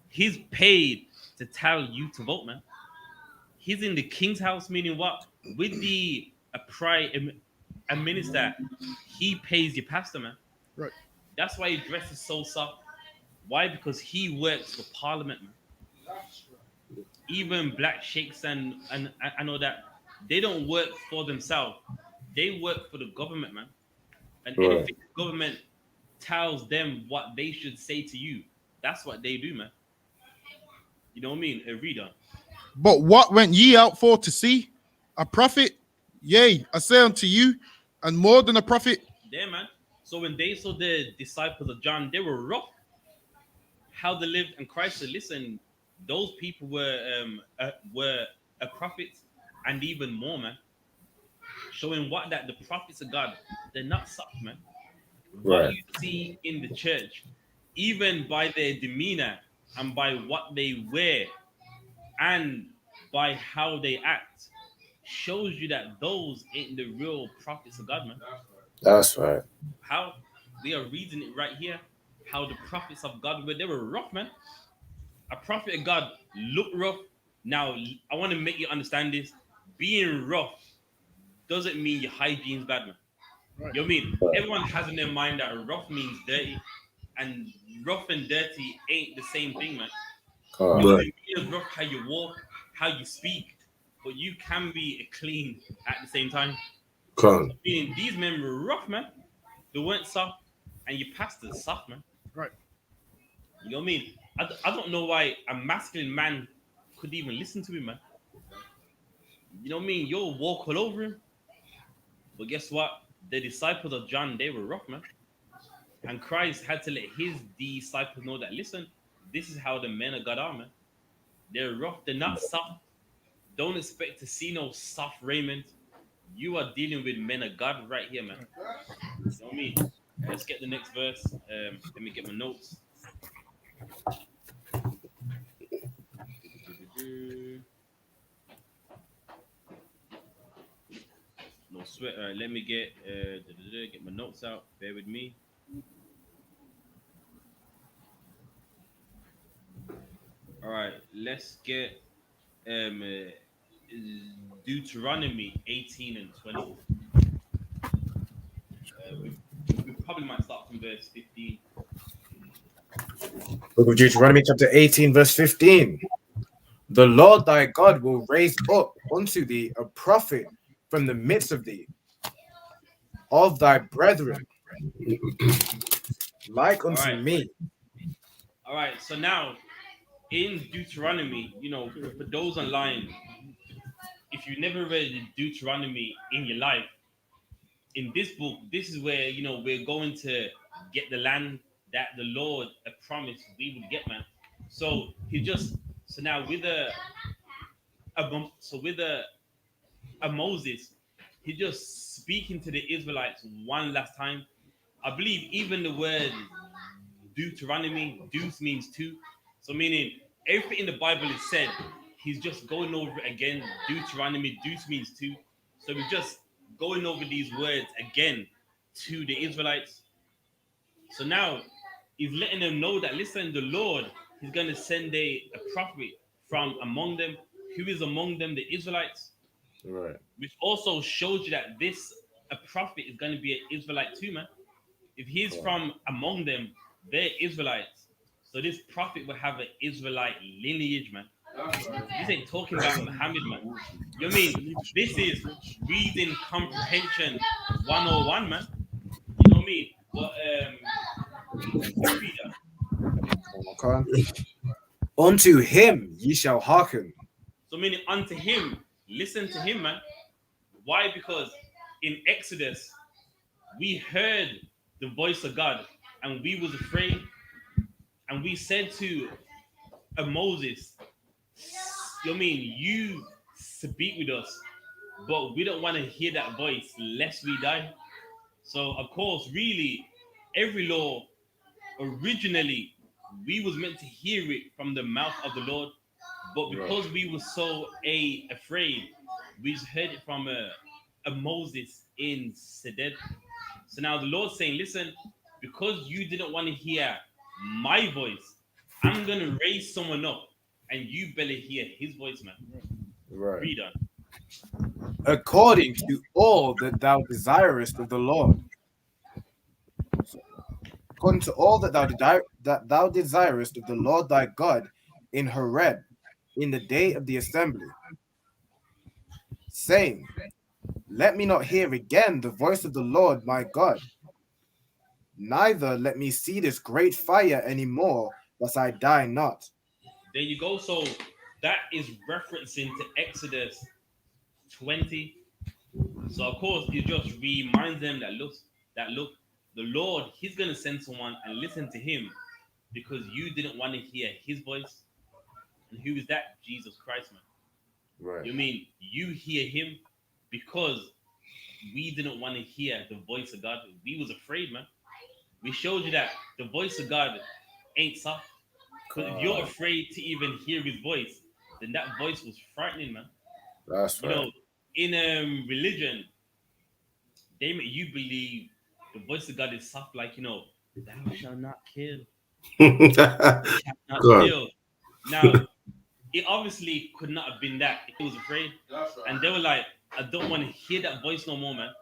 He's paid to tell you to vote, man. He's in the king's house, meaning what? With a minister, he pays your pastor, man. Right. That's why he dresses so soft. Why? Because he works for Parliament, man. Even black sheikhs and I know that they don't work for themselves. They work for the government, man. And Right. anything the government tells them what they should say to you, that's what they do, man. You know what I mean? A reader. But what went ye out for to see? A prophet? Yea, I say unto you, and more than a prophet. Yeah, man. So when they saw the disciples of John, they were rough. How they lived, and Christ said, "Listen, those people were a prophet, and even more, man. Showing what that the prophets of God, they're not soft, man. What Right. you see in the church, even by their demeanor and by what they wear and by how they act, shows you that those ain't the real prophets of God, man. That's right. How we are reading it right here, how the prophets of God were, they were rough, man. A prophet of God looked rough. Now, I want to make you understand this. Being rough doesn't mean your hygiene's bad, man. Right. You know what I mean? Everyone has in their mind that rough means dirty, and rough and dirty ain't the same thing, man. Come You on. can be as rough how you walk, how you speak, but you can be clean at the same time. Come. Meaning these men were rough, man. They weren't soft, and your pastor's soft, man. Right. You know what I mean? I don't know why a masculine man could even listen to him, man. You know what I mean? You'll walk all over him. But guess what? The disciples of John, they were rough, man. And Christ had to let his disciples know that, listen, this is how the men of God are, man. They're rough, they're not soft. Don't expect to see no soft raiment. You are dealing with men of God right here, man. You know what I mean? Let's get the next verse. Let me get my notes. No sweat. All right, let me get my notes out. Bear with me. All right, let's get Deuteronomy 18 and 20. We probably might start from verse 15. Book of Deuteronomy, chapter 18, verse 15. The Lord thy God will raise up unto thee a prophet from the midst of thee, of thy brethren, like unto right. me. All right, so now in Deuteronomy, for those online, if you never read Deuteronomy in your life, in this book, this is where we're going to get the land that the Lord promised we would get, man. So so now with a Moses, he just speaking to the Israelites one last time. I believe even the word Deuteronomy, Deus means two. So meaning everything in the Bible is said, he's just going over it again. Deuteronomy, Deus means two. So we're just going over these words again to the Israelites. So now he's letting them know that, listen, the Lord is going to send a prophet from among them. Who is among them? The Israelites. Right. Which also shows you that a prophet is going to be an Israelite too, man. If he's from among them, they're Israelites. So this prophet will have an Israelite lineage, man. This ain't talking about Muhammad, man. You know what I mean? This is reading comprehension 101, man. You know what I mean? But Okay. Unto him ye shall hearken. so meaning unto him, listen to him, man. Why? Because in Exodus, we heard the voice of God and we was afraid, and we said to Moses, you know what I mean, you speak with us, but we don't want to hear that voice lest we die. So of course, really, every law originally we was meant to hear it from the mouth of the Lord, but because we were so afraid, we just heard it from a Moses in Seded. So now the Lord's saying, listen, because you didn't want to hear my voice, I'm going to raise someone up and you better hear his voice, man. Right. Read on. According to all that thou desirest of the Lord. According to all that thou desirest of the Lord thy God in Horeb, in the day of the assembly, saying, let me not hear again the voice of the Lord my God, neither let me see this great fire any more, lest I die not. There you go. So that is referencing to Exodus 20. So of course it just reminds them that look, the Lord, he's gonna send someone and listen to him because you didn't want to hear his voice. And who is that? Jesus Christ, man. Right. You mean you hear him because we didn't want to hear the voice of God. We was afraid, man. We showed you that the voice of God ain't soft. But if you're afraid to even hear his voice, then that voice was frightening, man. That's You right. know, in religion, they make you believe the voice of God is soft, like, thou shalt not kill. Thou shalt not Good. steal. Now, it obviously could not have been that. He was afraid. That's right. And they were like, I don't want to hear that voice no more, man.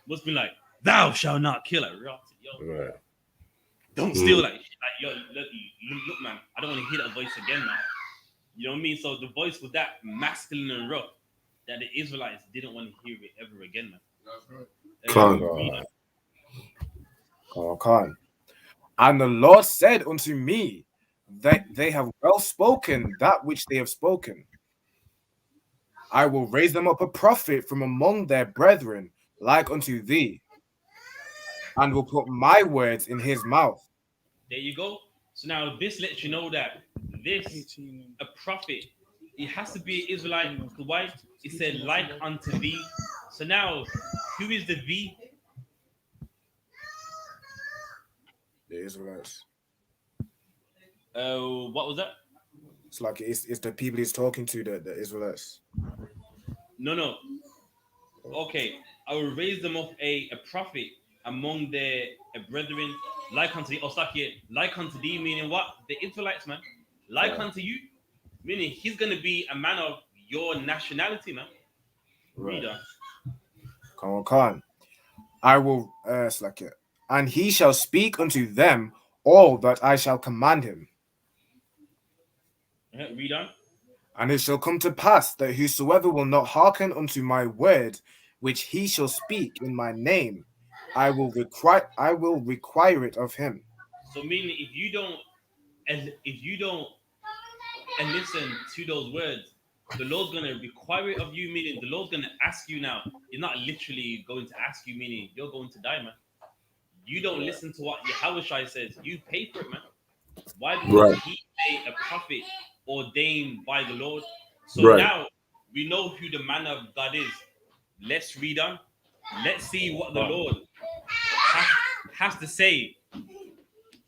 Must be like, thou shalt not kill. Like, yo, Right. don't steal. Like, yo, look, man, I don't want to hear that voice again, man. You know what I mean? So the voice was that masculine and rough that the Israelites didn't want to hear it ever again, man. That's right. Come. And the Lord said unto me, that they have well spoken that which they have spoken. I will raise them up a prophet from among their brethren, like unto thee, and will put my words in his mouth. There you go. So now this lets you know that this, a prophet, it has to be an Israelite. Because why? It said, like unto thee. So now, who is the thee? The Israelites. What was that? It's like it's the people he's talking to, the Israelites. No. Okay, I will raise them up a prophet among their brethren, like unto thee. Like unto thee, meaning what? The Israelites, man. Like unto you, meaning he's gonna be a man of your nationality, man. Right. Reader. Come on. I will slack it. And he shall speak unto them all that I shall command him. Read on. And it shall come to pass that whosoever will not hearken unto my word, which he shall speak in my name, I will require it of him. So meaning if you don't and listen to those words, the Lord's gonna require it of you, meaning the Lord's gonna ask you now. You're not literally going to ask you, meaning you're going to die, man. You don't listen to what Yahushua says, you pay for it, man. Why? Because he is a prophet ordained by the Lord. So now we know who the man of God is. Let's read on. Let's see what the Lord has to say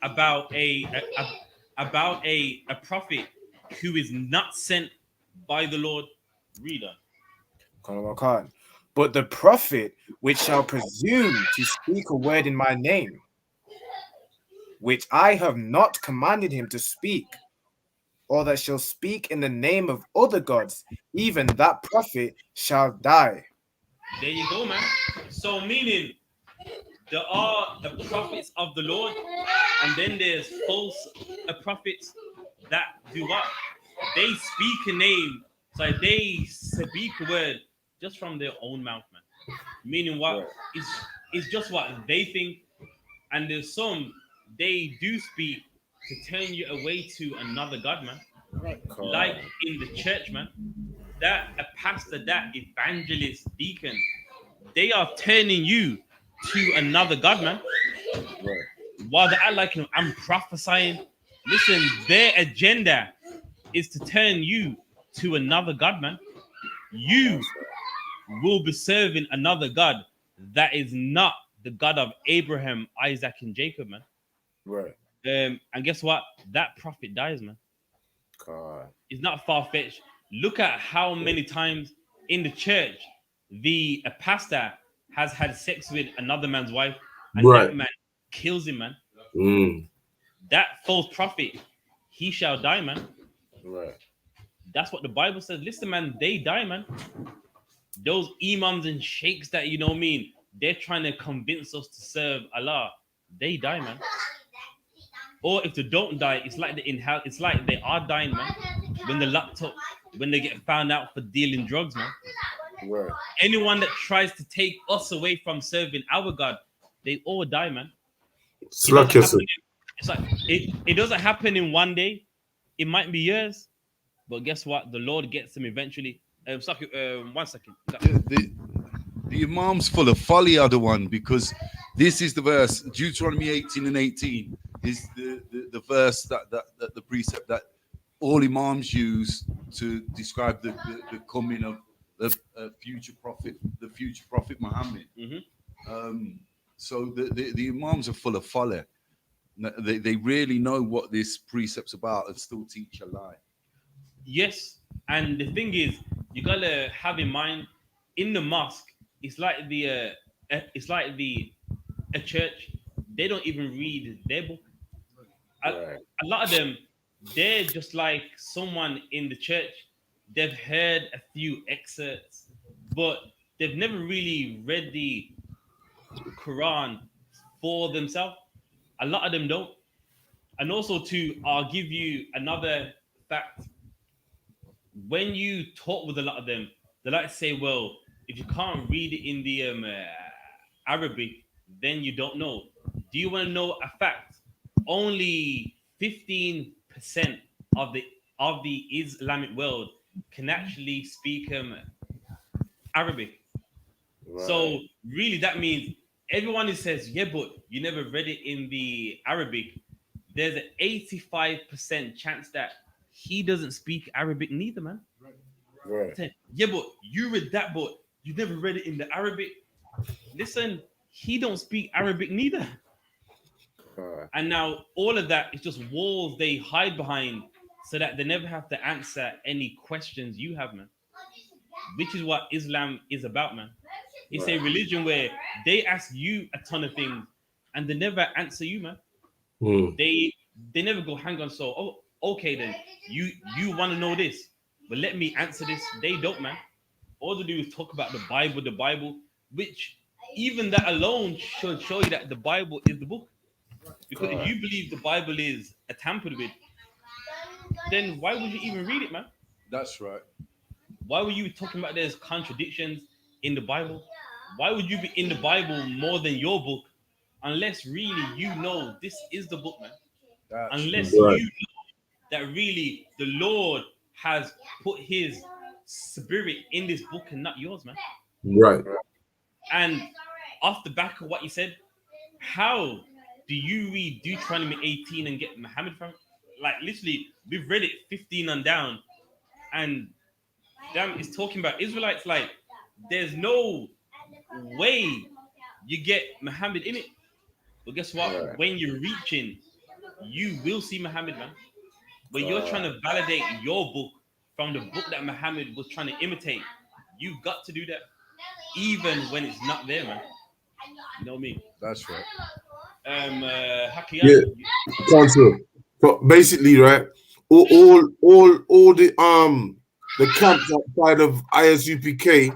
about a prophet who is not sent by the Lord. Read on. But the prophet which shall presume to speak a word in my name, which I have not commanded him to speak, or that shall speak in the name of other gods, even that prophet shall die. There you go, man. So meaning there are the prophets of the Lord, and then there's false prophets that do what? They speak a name, so they speak a word just from their own mouth, man. Meaning what? It's just what they think, and there's some they do speak to turn you away to another God, man. Like in the church, man. That a pastor, that evangelist, deacon, they are turning you to another God, man. While they act like I'm prophesying, listen, their agenda is to turn you to another God, man. You will be serving another God that is not the God of Abraham, Isaac, and Jacob, man. And guess what? That prophet dies, man. It's not far-fetched. Look at how many times in the church the pastor has had sex with another man's wife. and Right. that man kills him, man. Mm. That false prophet, he shall die, man. Right. That's what the Bible says. Listen, man, they die, man. Those imams and sheikhs that, you know what I mean, they're trying to convince us to serve Allah. They die, man. Or if they don't die, it's like it's like they are dying, man. When when they get found out for dealing drugs, man. Right. Anyone that tries to take us away from serving our God, they all die, man. It doesn't happen. It's like it doesn't happen in one day. It might be years, but guess what? The Lord gets them eventually. 1 second. The Imam's full of folly, other one, because this is the verse, Deuteronomy 18 and 18 is the verse that the precept that all Imams use to describe the coming of the future prophet Muhammad. So the Imams are full of folly. They really know what this precept's about and still teach a lie. Yes, and the thing is, you gotta have in mind, in the mosque, it's like a church. They don't even read their book. A lot of them, they're just like someone in the church. They've heard a few excerpts, but they've never really read the Quran for themselves. A lot of them don't. And also, I'll give you another fact. When you talk with a lot of them, they like to say, well, if you can't read it in the Arabic, then you don't know. Do you want to know a fact? Only 15% of the Islamic world can actually speak Arabic. Right. So really, that means everyone who says, yeah, but you never read it in the Arabic, there's an 85% chance that he doesn't speak Arabic neither, man. Right. Yeah, but you read that, but you never read it in the Arabic. Listen, he don't speak Arabic neither. And now all of that is just walls they hide behind so that they never have to answer any questions you have, man. Which is what Islam is about, man. It's a religion where they ask you a ton of things and they never answer you, man. Mm. They never go, hang on, so okay then. You want to know this, but let me answer this. They don't, man. All they do is talk about the Bible, which even that alone should show you that the Bible is the book. Because if you believe the Bible is a tampered with, then why would you even read it, man? That's right. Why were you talking about there's contradictions in the Bible? Why would you be in the Bible more than your book? Unless really you know this is the book, man. Unless you know that really the Lord has put his spirit in this book and not yours, man. Right. And off the back of what you said, how do you read Deuteronomy 18 and get Muhammad from? Like literally, we've read it 15 and down, and damn, it's talking about Israelites. Like, there's no way you get Muhammad in it. But guess what? When you're reaching, you will see Muhammad, man. But you're trying to validate your book from the book that Muhammad was trying to imitate. You got to do that, even when it's not there, man. You know what I mean? That's right. Yeah. Council. But basically, right, all the camps outside of I.S.U.P.K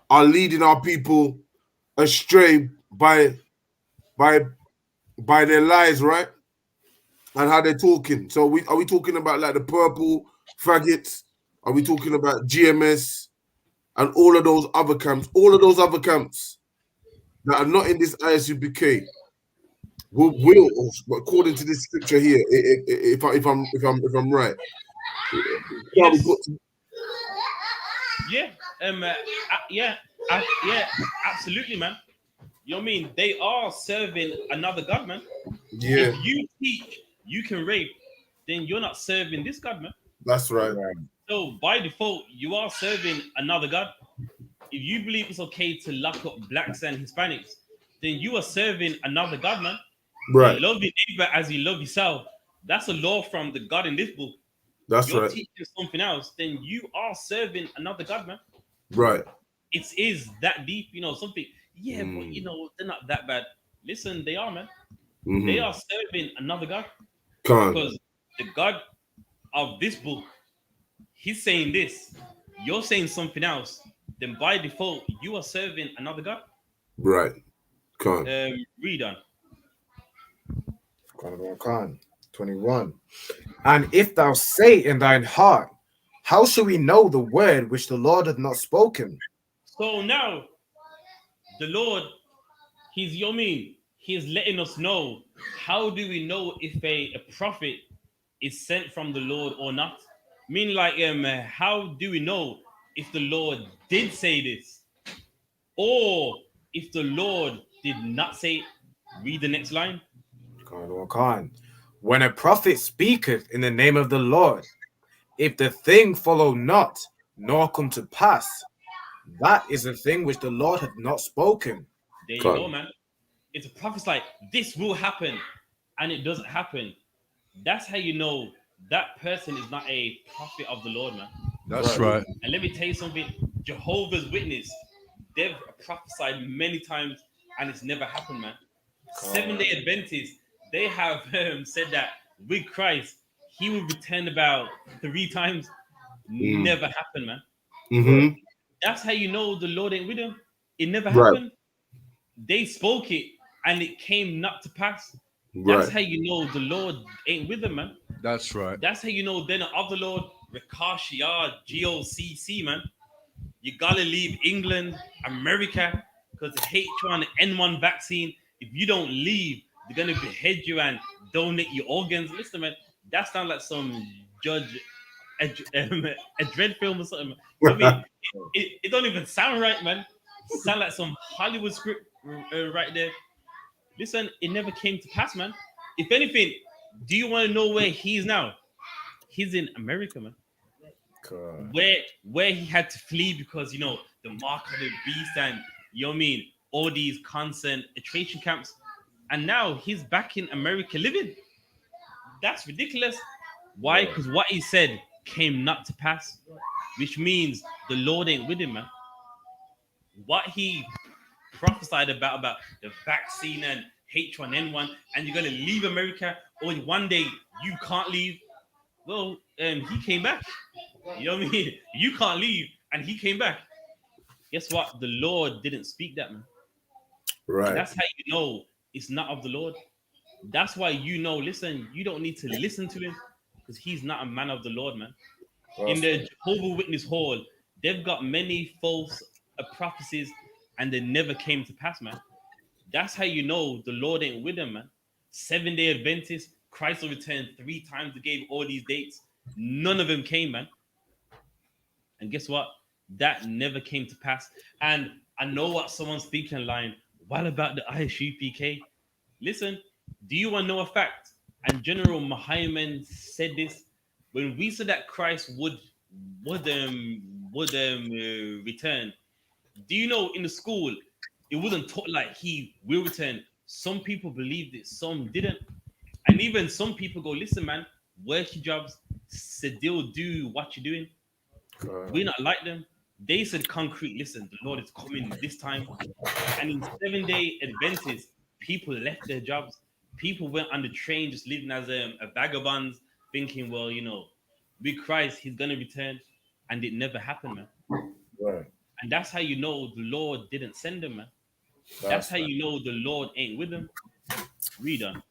are leading our people astray by their lies, right? And how they're talking. So are we talking about like the purple faggots? Are we talking about GMS and all of those other camps? All of those other camps that are not in this I.S.U.P.K will, according to this scripture here, if I'm right. Yes. Yeah. Yeah. Yeah. Absolutely, man. You know what I mean? They are serving another God, man. Yeah. If you teach you can rape, then you're not serving this God, man. That's right. So by default, you are serving another God. If you believe it's okay to lock up blacks and Hispanics, then you are serving another God, man. Right. Love your neighbor as you love yourself. That's a law from the God in this book. That's You're right. teaching something else, then you are serving another God, man. Right. It is that deep, you know, something. Yeah, but you know, they're not that bad. Listen, they are, man. Mhm. They are serving another God Khan. because the God of this book, he's saying this. You're saying something else. Then by default, you are serving another God. Right. Khan. Read on. Khan 21. And if thou say in thine heart, how shall we know the word which the Lord hath not spoken? So now, the Lord, he's Yomi. He's letting us know. How do we know if a prophet is sent from the Lord or not? Mean like, how do we know if the Lord did say this, or if the Lord did not say it? Read the next line. Khan. When a prophet speaketh in the name of the Lord, if the thing follow not, nor come to pass, that is the thing which the Lord hath not spoken. There you Khan. go, man. It's a prophet like this will happen, and it doesn't happen. That's how you know that person is not a prophet of the Lord, man. That's right. And let me tell you something. Jehovah's Witness, they've prophesied many times, and it's never happened, man. Seventh-day Adventists, they have said that with Christ, he will return about 3 times. Never happened, man. Mhm. That's how you know the Lord ain't with him. It never Right. happened. They spoke it, and it came not to pass. That's Right. how you know the Lord ain't with them, man. That's right. That's how you know they're not of the Lord. Ricochet, GOCC, man. You gotta leave England, America, because the H1N1 vaccine, if you don't leave, they're gonna behead you and donate your organs. Listen, man, that sounds like some Judge a dread film or something. You know what I mean? It don't even sound right, man. Sound like some Hollywood script right there. Listen, it never came to pass, man. If anything, do you want to know where he is now? He's in America, man. Where he had to flee because the mark of the beast and you know what I mean, all these concentration camps, and now he's back in America living. That's ridiculous. Why? Because what he said came not to pass, which means the Lord ain't with him, man. What he prophesied about the vaccine and H1N1, and you're gonna leave America, or one day you can't leave. Well, he came back. You know what I mean? You can't leave, and he came back. Guess what? The Lord didn't speak that, man. Right. And that's how you know it's not of the Lord. That's why listen, you don't need to listen to him because he's not a man of the Lord, man. In the Jehovah Witness Hall, they've got many false prophecies and they never came to pass, man. That's how you know the Lord ain't with them, man. 7-day Adventist, Christ will return 3 times. They gave all these dates. None of them came, man. And guess what? That never came to pass. And I know what someone's thinking line. What about the I.S.U.P.K? Listen, do you want to know a fact? And General Muhammad said this when we said that Christ would return. Do you know in the school it wasn't taught like he will return? Some people believed it, some didn't, and even some people go, "Listen, man, work your jobs, still do what you're doing." We're not like them. They said concrete. Listen, the Lord is coming this time. And in 7-day Adventists, people left their jobs. People went on the train just living as a vagabonds, thinking, well, with Christ, he's going to return. And it never happened, man. Right. And that's how you know the Lord didn't send them, man. That's how you know the Lord ain't with them. Read on.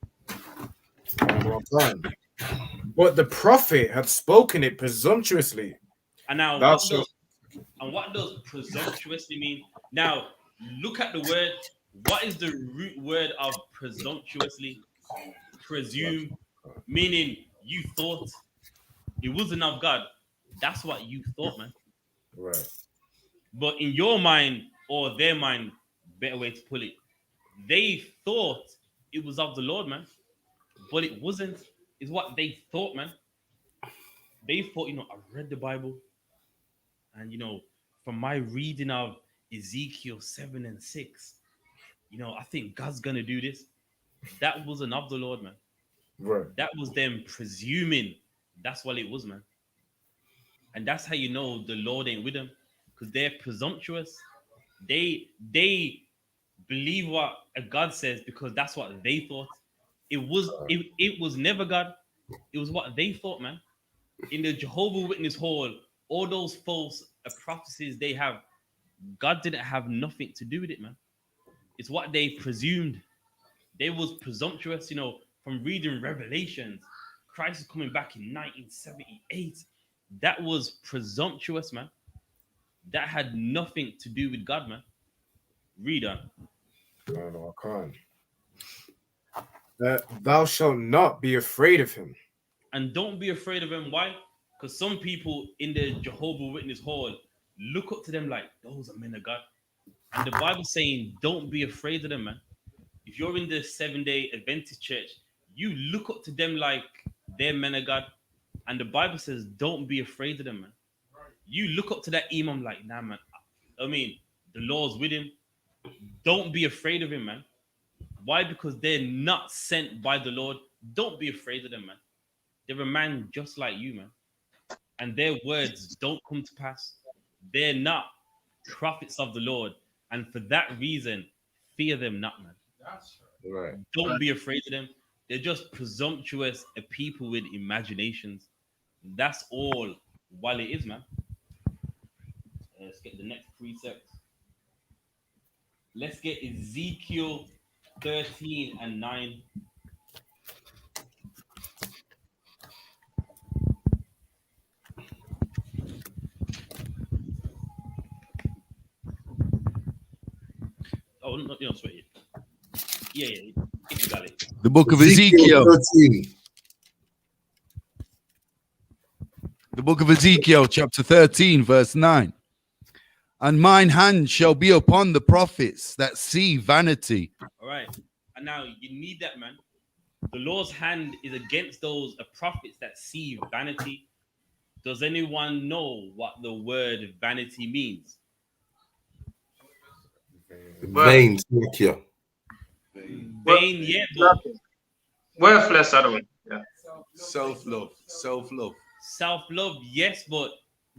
But the prophet had spoken it presumptuously. And now, what does presumptuously mean? Now, look at the word. What is the root word of presumptuously? Presume, meaning you thought it wasn't of God. That's what you thought, man. Right. But in your mind or their mind, better way to put it, they thought it was of the Lord, man. But it wasn't. It's what they thought, man. They thought, I read the Bible, and from my reading of Ezekiel 7 and 6, I think God's gonna do this. That wasn't of the Lord, man. Right. That was them presuming. That's what it was, man. And that's how you know the Lord ain't with them, because they're presumptuous. They believe what a God says because that's what they thought. It was never God. It was what they thought, man. In the Jehovah Witness Hall, all those false prophecies they have, God didn't have nothing to do with it, man. It's what they presumed. They was presumptuous, from reading Revelations. Christ is coming back in 1978. That was presumptuous, man. That had nothing to do with God, man. Read on. No, I can't. Thou shalt not be afraid of him. And don't be afraid of him. Why? Because some people in the Jehovah Witness Hall look up to them like those are men of God. And the Bible saying, don't be afraid of them, man. If you're in the 7-day Adventist church, you look up to them like they're men of God. And the Bible says, don't be afraid of them, man. You look up to that imam like, nah, man. I mean, the Lord's with him. Don't be afraid of him, man. Why? Because they're not sent by the Lord. Don't be afraid of them, man. They're a man just like you, man. And their words don't come to pass. They're not prophets of the Lord. And for that reason, fear them not, man. Right. Don't be afraid of them. They're just presumptuous people with imaginations. That's all what it is, man. Let's get the next precept. Let's get Ezekiel 13 and 9. Oh, no, you don't sweat it. Yeah, if you got it. The book of Ezekiel. 13. The book of Ezekiel, chapter 13, verse 9. And mine hand shall be upon the prophets that see vanity. All right. And now you need that, man. The Lord's hand is against those prophets that see vanity. Does anyone know what the word vanity means? Vain, thank you. Vain, yeah, but Worthless, I don't. Yeah. Self-love. self-love, yes, but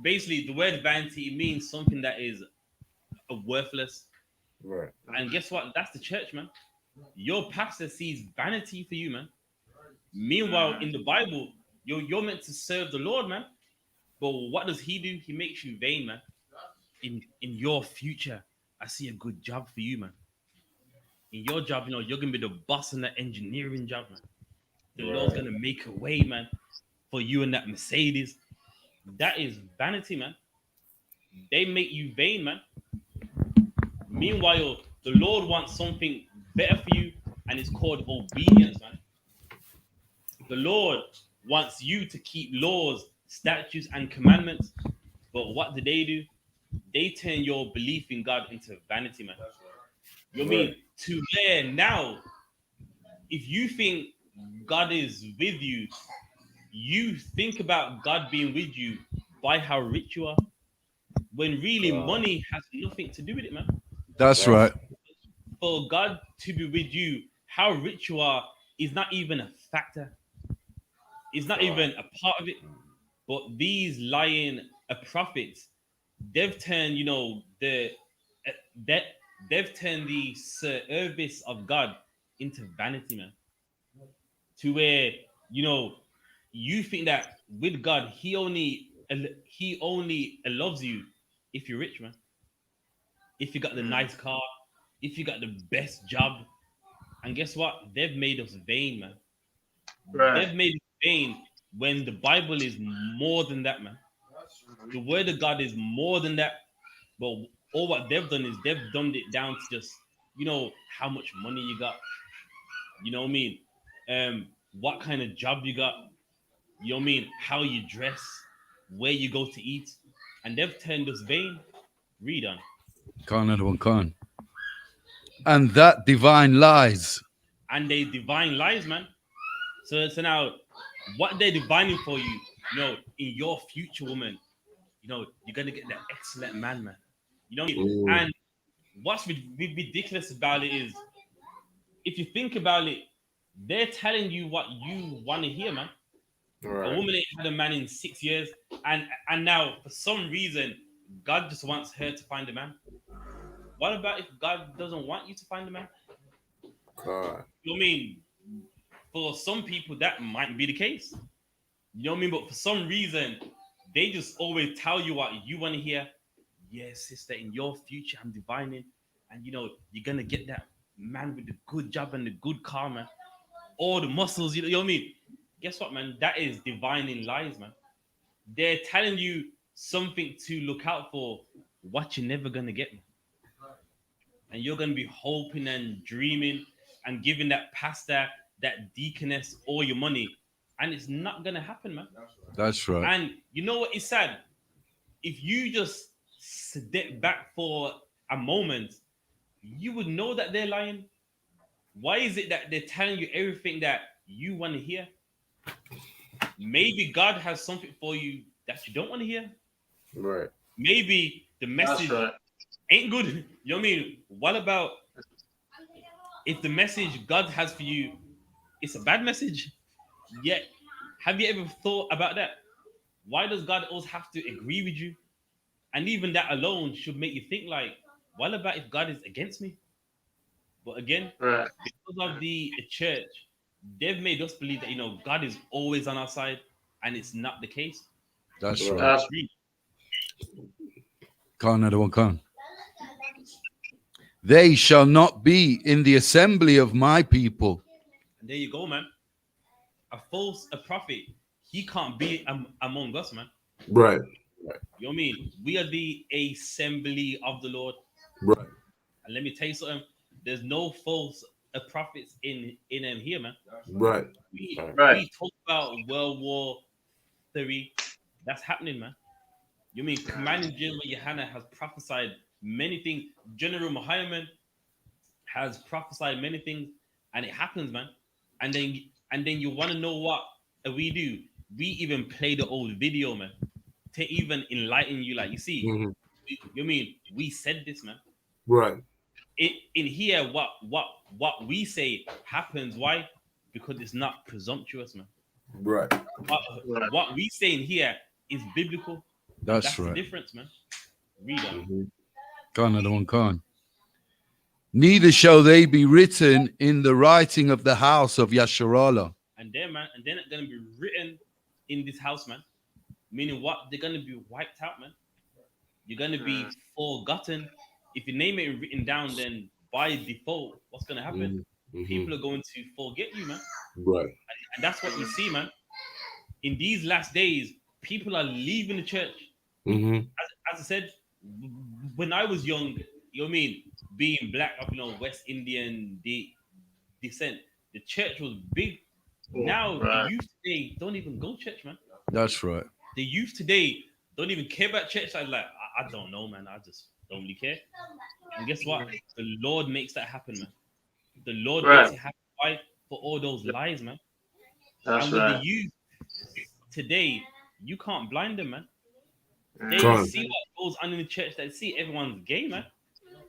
basically the word vanity means something that is worthless. Right. And guess what? That's the church, man. Your pastor sees vanity for you, man. Meanwhile, in the Bible, you're meant to serve the Lord, man. But what does he do? He makes you vain, man. In your future, I see a good job for you, man. In your job, you're gonna be the boss in that engineering job, man. The Lord's gonna make a way, man, for you in that Mercedes. That is vanity, man. They make you vain, man. Meanwhile, the Lord wants something better for you, and it's called obedience, man. The Lord wants you to keep laws, statutes, and commandments. But what do? They turn your belief in God into vanity, man. You know what I mean? To where now, if you think God is with you, you think about God being with you by how rich you are, when really money has nothing to do with it, man. That's right. For God to be with you, how rich you are is not even a factor. It's not even a part of it. But these lying prophets, they've turned, they've turned the service of God into vanity, man. To where you think that with God, He only loves you if you're rich, man. If you got the nice car, if you got the best job, and guess what? They've made us vain, man. Right. They've made us vain when the Bible is more than that, man. The Word of God is more than that. But all what they've done is they've dumbed it down to just how much money you got. You know what I mean? What kind of job you got? You know what I mean? How you dress, where you go to eat, and they've turned us vain. Read on. Another one, Khan. And that divine lies. And they divine lies, man. So now, what they're divining for you, in your future, woman, you're gonna get that excellent man. You know what I mean? And what's ridiculous about it is, if you think about it, they're telling you what you want to hear, man. Right. A woman ain't had a man in 6 years, and now for some reason, God just wants her to find a man. What about if God doesn't want you to find the man? God. You know what I mean? For some people, that might be the case. You know what I mean? But for some reason, they just always tell you what you want to hear. Yes, sister, in your future, I'm divining. And, you know, you're going to get that man with the good job and the good car, man. All the muscles, you know what I mean? Guess what, man? That is divining lies, man. They're telling you something to look out for, what you're never going to get, man. And you're going to be hoping and dreaming and giving that pastor, that deaconess, all your money. And it's not going to happen, man. That's right. And you know what is sad? If you just step back for a moment, you would know that they're lying. Why is it that they're telling you everything that you want to hear? Maybe God has something for you that you don't want to hear. Right. Maybe the message That's right. ain't good. You know what I mean? What about if the message God has for you is a bad message? Yet, have you ever thought about that? Why does God always have to agree with you? And even that alone should make you think like, what about if God is against me? But again, Right. because of the church, they've made us believe that, you know, God is always on our side, and it's not the case. That's Right. right. That's Can't another one come. They shall not be in the assembly of my people. And there you go, man. A prophet, he can't be among us, man. Right. You know what I mean? We are the assembly of the Lord. Right. And let me tell you something. There's no false prophets in here, man. Right. right. We talk about World War III. That's happening, man. You mean Commanding General YAHANNA has prophesied many things. General Muhammad has prophesied many things, and it happens, man. And then you want to know what we do? We even play the old video, man, to even enlighten you. Like, you see, Mhm. you mean we said this, man. Right. In here, what we say happens. Why? Because it's not presumptuous, man. Right. Right. What we say in here is biblical. That's That's the right. difference, man. Read on. Mhm. Can't another one can. Neither shall they be written in the writing of the house of Yasharallah. And then, man, and they're not gonna be written in this house, man. Meaning what? They're gonna be wiped out, man. You're gonna be forgotten. If your name ain't written down, then by default, what's gonna happen? Mhm. People are going to forget you, man. Right. And that's what you see, man. In these last days, people are leaving the church. Mm-hmm. As I said, when I was young, you know what I mean, being black up, you know, West Indian descent, the church was big. Now Right. the youth today don't even go to church, man. That's right. The youth today don't even care about church. I don't know, man. I just don't really care. And guess what? The Lord makes that happen, man. The Lord Right. makes it happen. Why? For all those lies, man. That's And with right. the youth today, you can't blind them, man. They Can't. see what goes on in the church. They see everyone's gay, man.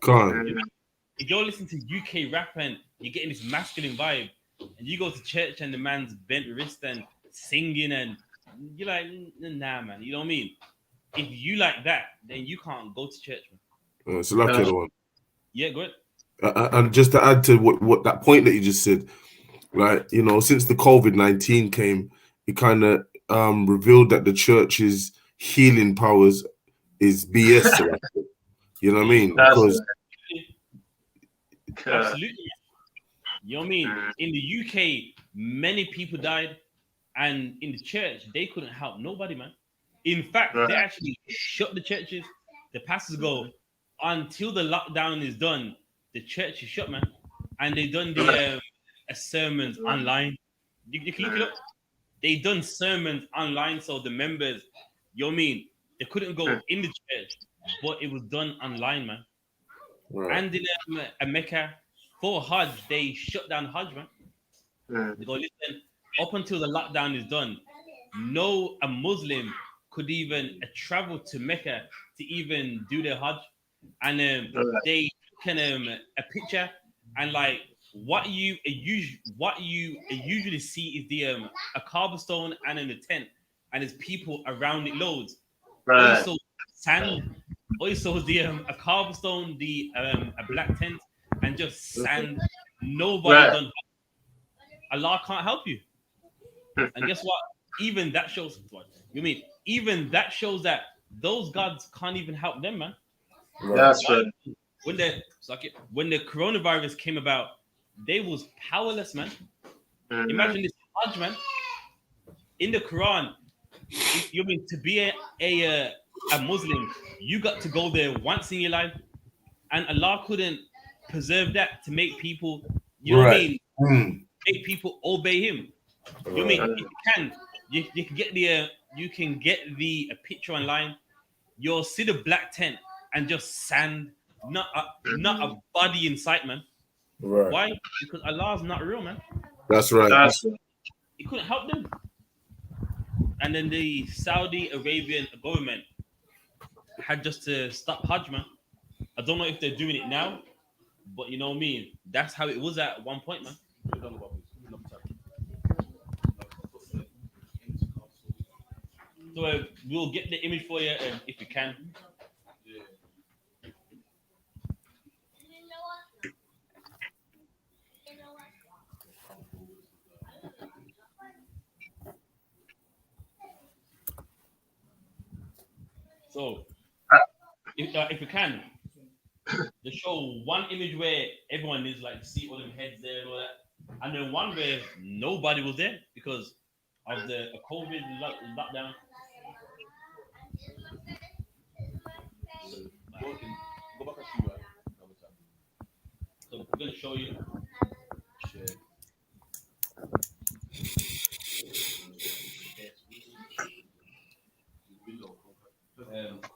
Can't. If you're listening to UK rap and you're getting this masculine vibe, and you go to church and the man's bent wrist and singing, and you're like, nah, man. You know what I mean? If you like that, then you can't go to church, man. It's a lucky That's- one. Yeah, good. And just to add to what that point that you just said, right? You know, since the COVID-19 came, it kind of revealed that the church's healing powers is BS. You know what I mean? That's Because Absolutely. You know what I mean? In the UK, many people died, and in the church, they couldn't help nobody, man. In fact, Right. they actually shut the churches. The pastors go, until the lockdown is done, the church is shut, man. And they done the sermons online. You can look it up. They done sermons online, so the members, you know what I mean? They couldn't go in the church, but it was done online, man. right. And in Mecca, for Hajj, they shut down Hajj, man. They go, listen, up until the lockdown is done, no a Muslim could even travel to Mecca to even do their Hajj. And they can a picture, and like what you usually see is the a cobblestone and in a tent, and there's people around it loads. Right. Also sand, all you saw was the a carved stone, the a black tent, and just sand. Nobody Right. done. Allah can't help you. And guess what? Even that shows what you mean. Even that shows that those gods can't even help them, man. That's Why? right. When the coronavirus came about, they was powerless, man. Imagine this Hajj, man. In the Quran, you mean to be a Muslim, you got to go there once in your life, and Allah couldn't preserve that to make people, you know what I mean, make people obey Him. You mean if you can, you can get the a picture online. You'll see the black tent and just sand, not a body in sight, man. Right. Why? Because Allah is not real, man. That's right. That's right. He couldn't help them. And then the Saudi Arabian government had just to stop Hajj, man. I don't know if they're doing it now, but you know what I mean? That's how it was at one point, man. So we'll get the image for you if you can. So, if you can, just show one image where everyone is like, see all them heads there and all that, and then one where nobody was there because of the COVID lockdown. Go back a few So we're gonna show you.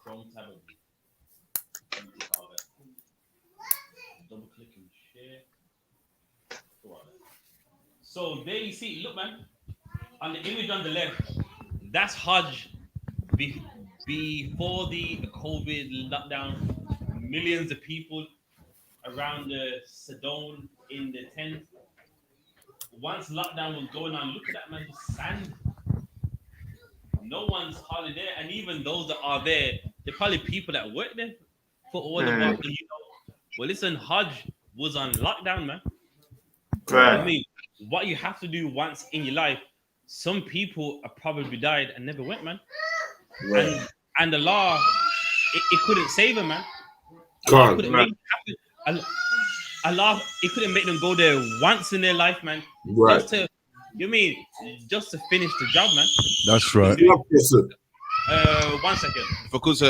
Chrome tab. Double click and share. So there you see, look, man, on the image on the left, that's Hajj before the COVID lockdown. Millions of people around the Sedone in the tent. Once lockdown was going on, look at that, man, just sand. No one's hardly there, and even those that are there, they're probably people that work there for all the work. You know, well, listen, Hajj was on lockdown, man. Right. I mean, what you have to do once in your life, some people have probably died and never went, man. Right. And the law, it couldn't save them, man. Allah couldn't make Allah, it couldn't make them go there once in their life, man. Right. Just to finish the job, man. That's right. 1 second. Because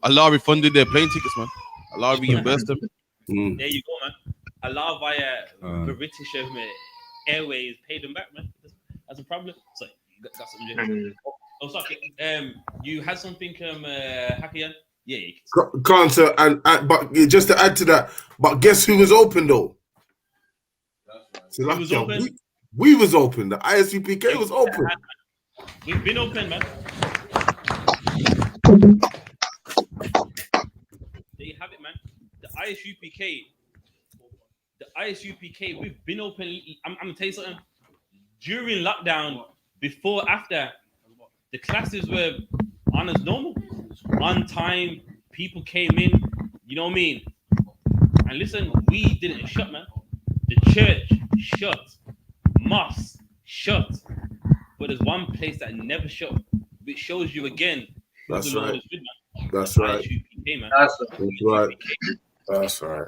Allah refunded their plane tickets, man. Allah reimbursed them. There you go, man. Allah via British Airways paid them back, man. That's a problem. So got something. Oh, sorry. You had something, Hakian? Yeah. Can't, sir. And but just to add to that, but guess who was open though? So Who was open? We was open. The I.S.U.P.K was open. We've been open, man. There you have it, man. The I.S.U.P.K, we've been open. I'm gonna tell you something. During lockdown, before, after, the classes were on as normal, on time. People came in, you know what I mean. And listen, we didn't shut, man. The church shut, mosque shut, but there's one place that never shut, which shows you again who That's the Lord right. is with, man. That's right. I.S.U.P.K, man. That's right. That's right.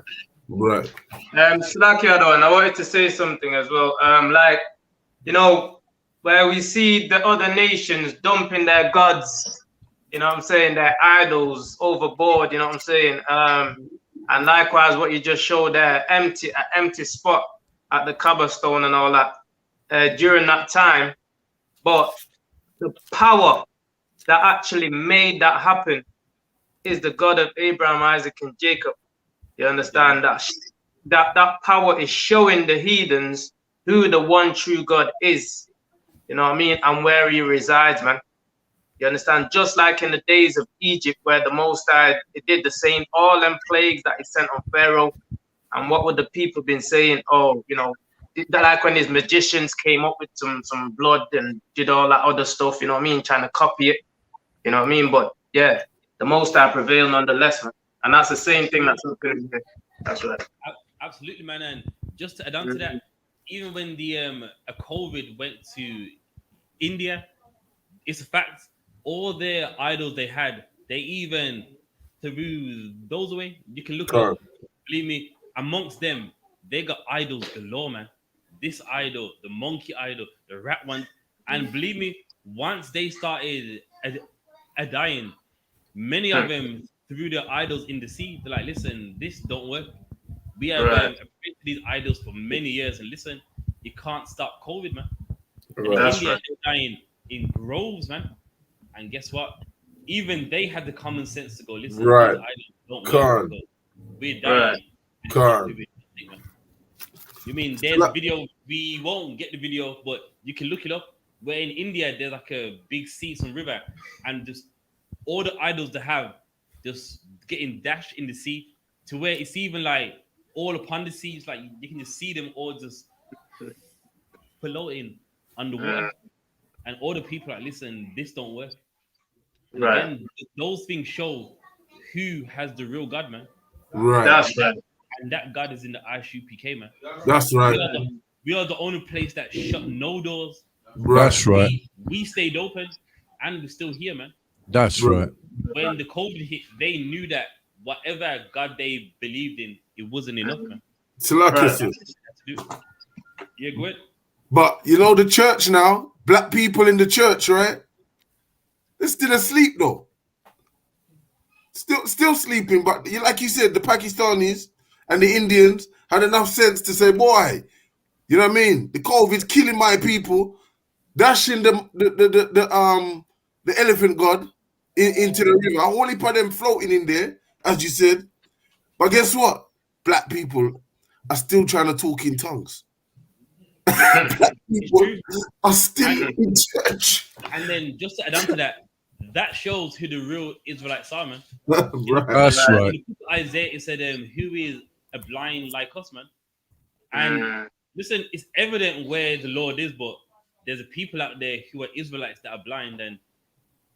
Right. Slakia, I wanted to say something as well. Like, you know, where we see the other nations dumping their gods, you know what I'm saying, their idols overboard, you know what I'm saying? And likewise, what you just showed there, empty spot at the Kaaba stone and all that during that time. But the power that actually made that happen is the God of Abraham, Isaac, and Jacob. You understand that power is showing the heathens who the one true God is. You know what I mean? And where he resides, man. You understand? Just like in the days of Egypt, where the Most High, it did the same, all them plagues that he sent on Pharaoh. And what would the people been saying? Oh, you know, like when his magicians came up with some blood and did all that other stuff, you know what I mean? Trying to copy it, you know what I mean? But yeah, the Most High prevail nonetheless, man. And that's the same thing that's happening here. That's right. Absolutely, man. And just to add on to that, even when the COVID went to India, it's a fact. All their idols they had, they even threw those away. You can look it up. Believe me, amongst them, they got idols galore, man. This idol, the monkey idol, the rat one, and believe me, once they started dying, many of them threw their idols in the sea. They're like, listen, this don't work. We have prayed these idols for many years, and listen, you can't stop COVID, man. And India is dying in groves, man. And guess what? Even they had the common sense to go, listen, these idols don't work. We're dying. You mean there's a video? We won't get the video, but you can look it up. Where in India, there's like a big sea, some river, and just all the idols they have just getting dashed in the sea to where it's even like all upon the sea. It's like you can just see them all just floating underwater, and all the people are like, listen, this don't work. And again, those things show who has the real God, man. That's right. And that God is in the I.S.U.P.K, man. That's right. We are the only place that shut no doors. That's right. We stayed open, and we're still here, man. That's right. When the COVID hit, they knew that whatever God they believed in, it wasn't enough, man. Yeah, go ahead. But you know the church now, black people in the church, right? They're still asleep though. Still sleeping, but like you said, the Pakistanis and the Indians had enough sense to say, boy, you know what I mean? The COVID's killing my people, dashing the elephant god into the river. All heap of them floating in there, as you said. But guess what? Black people are still trying to talk in tongues. Black people are still in church. And then just to add on to that, that shows who the real Israelites are, man. That's right. In Isaiah, it said, who is a blind like us, man? And listen, it's evident where the Lord is, but there's a people out there who are Israelites that are blind, and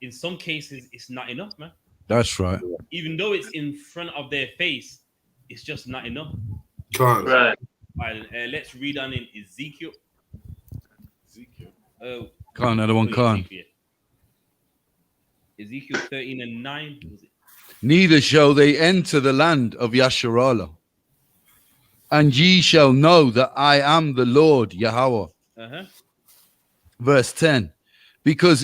in some cases, it's not enough, man. That's right. Even though it's in front of their face, it's just not enough. Right. Let's read on in Ezekiel. Another one, Ezekiel 13:9. Neither shall they enter the land of Yasharallah, and ye shall know that I am the Lord Yahweh. Verse 10. Because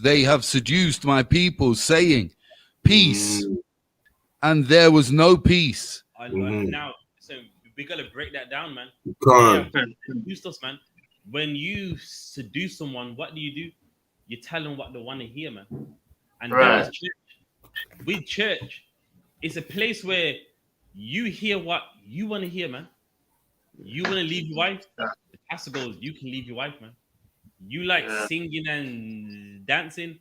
they have seduced my people, saying, peace, and there was no peace. Now, so we gotta break that down, man. Seduce us, man. When you seduce someone, what do? You tell them what they want to hear, man. And that is church. With church, it's a place where you hear what you want to hear, man. You want to leave your wife? The pastor goes, you can leave your wife, man. You like singing and dancing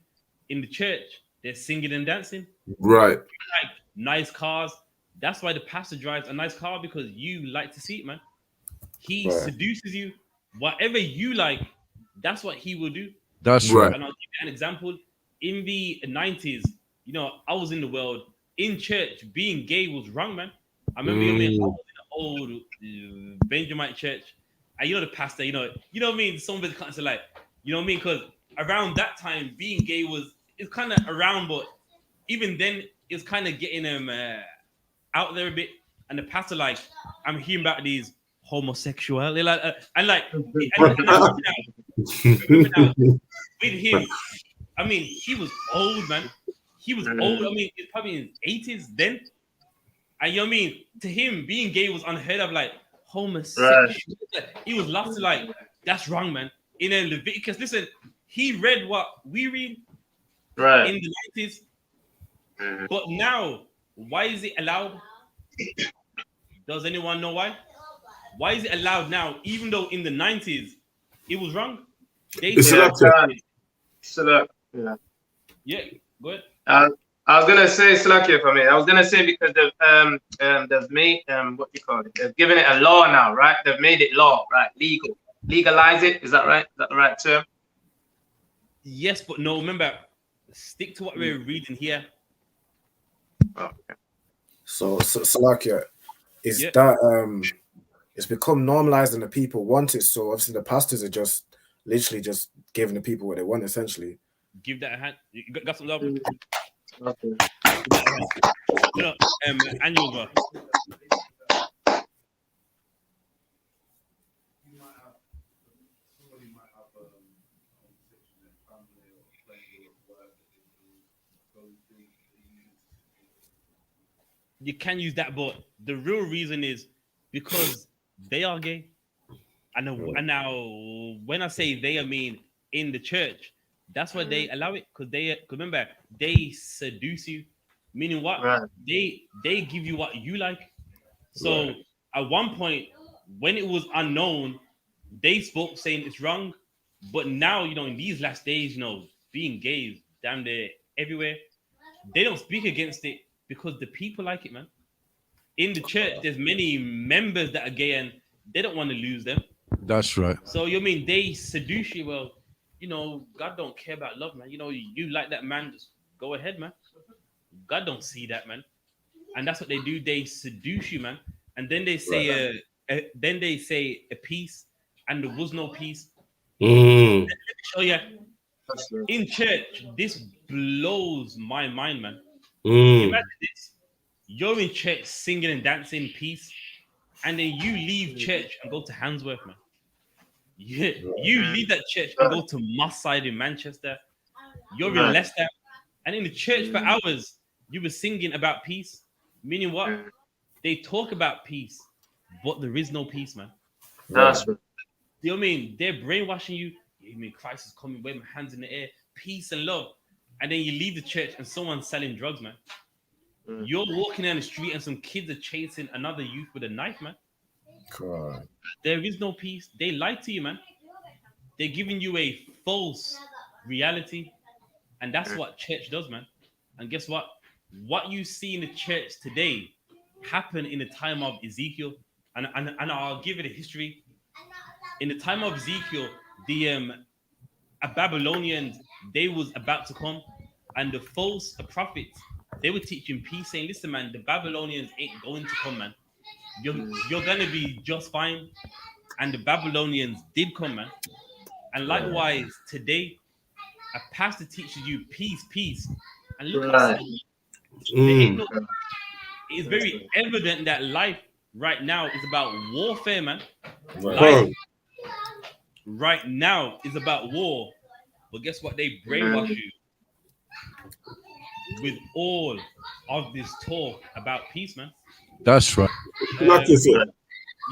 in the church. They're singing and dancing. Right. You like nice cars. That's why the pastor drives a nice car, because you like to see it, man. He seduces you. Whatever you like, that's what he will do. That's right. And I'll give you an example. In the 90s, you know, I was in the world. In church, being gay was wrong, man. I remember I was in the old Benjamite church. And you know the pastor, you know what I mean? Some of the kind of like, you know what I mean? Because around that time, being gay it's kind of around, but even then, it's kind of getting them out there a bit. And the pastor, like, I'm hearing about these homosexual, like, and like, now, with him, I mean, he was old, man. He was old. I mean, he's probably in his 80s then. And you know what I mean? To him, being gay was unheard of, like homosexual. He was lost to like, that's wrong, man. In Leviticus, listen, he read what we read in the 90s. But now, why is it allowed? Does anyone know why? Why is it allowed now, even though in the 90s it was wrong? Yeah, go ahead. I was gonna say Slakia for me. I was gonna say because they've made what you call it. They've given it a law now, right? They've made it law, right? Legalize it. Is that right? Is that the right term? Yes, but no. Remember, stick to what we're reading here. So Salakia, is Yeah. that it's become normalized and the people want it. So obviously the pastors are just literally just giving the people what they want, essentially. Give that a hand. You got some love? Okay. Give that a hand. You know, annual bro. You might have, somebody might have conversation in family or friends or work that they do, those things they use. You can use that, but the real reason is because they are gay. And now, when I say they, I mean in the church. That's why they allow it, because remember, they seduce you. Meaning what? Right. They give you what you like. So at one point, when it was unknown, they spoke saying it's wrong. But now, in these last days, being gay is damn near everywhere. They don't speak against it because the people like it, man. In the church, there's many members that are gay and they don't want to lose them. That's right. So you mean they seduce you? Well, God don't care about love, man. You like that man, just go ahead, man. God don't see that, man. And that's what they do. They seduce you, man. And then they say, a peace, and there was no peace. Mm. Let me show you. In church, this blows my mind, man. Mm. Imagine this: you're in church singing and dancing peace, and then you leave church and go to Handsworth, man. You leave that church and go to Moss Side in Manchester. You're in Leicester, and in the church for hours, you were singing about peace. Meaning what? They talk about peace, but there is no peace, man. That's You know what I mean? They're brainwashing you. You mean Christ is coming, wave my hands in the air, peace and love. And then you leave the church and someone's selling drugs, man. You're walking down the street and some kids are chasing another youth with a knife, man. God. There is no peace. They lie to you, man. They're giving you a false reality. And that's what church does, man. And guess what? What you see in the church today happened in the time of Ezekiel. And I'll give it a history. In the time of Ezekiel, the Babylonians, they was about to come. And the false prophets, they were teaching peace, saying, listen, man, the Babylonians ain't going to come, man. You're going to be just fine. And the Babylonians did come, man. And likewise, today, a pastor teaches you peace. And look outside. There ain't no, it's very evident that life right now is about warfare, man. Life right now is about war. But guess what? They brainwash you with all of this talk about peace, man. That's right. Like you said.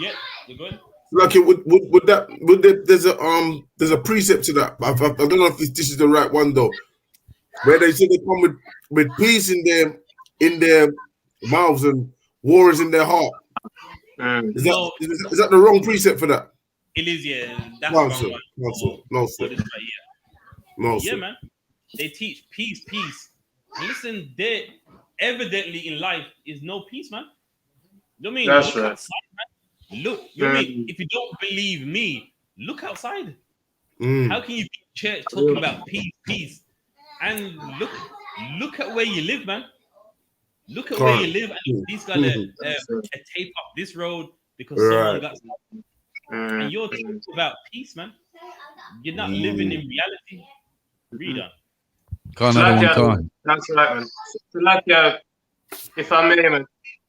Yeah, you're good. Like it would there's a precept to that. I don't know if this is the right one though, where they say they come with peace in their mouths and war is in their heart. Is that the wrong precept for that? It is, yeah. That's No, the sir. wrong one. No, sir. No, sir. But it's right, yeah. No, Yeah, sir. man. They teach peace. And listen, there evidently in life is no peace, man. You know what I mean? That's Look right. outside, man. Look, you know what I mean? If you don't believe me, look outside. How can you be in church talking about peace? And look at where you live, man. Look at where you live, and these got a tape up this road because someone got stopped. And you're talking about peace, man. You're not living in reality. Read on. Can't have one. That's right, man. Like, if I may, man.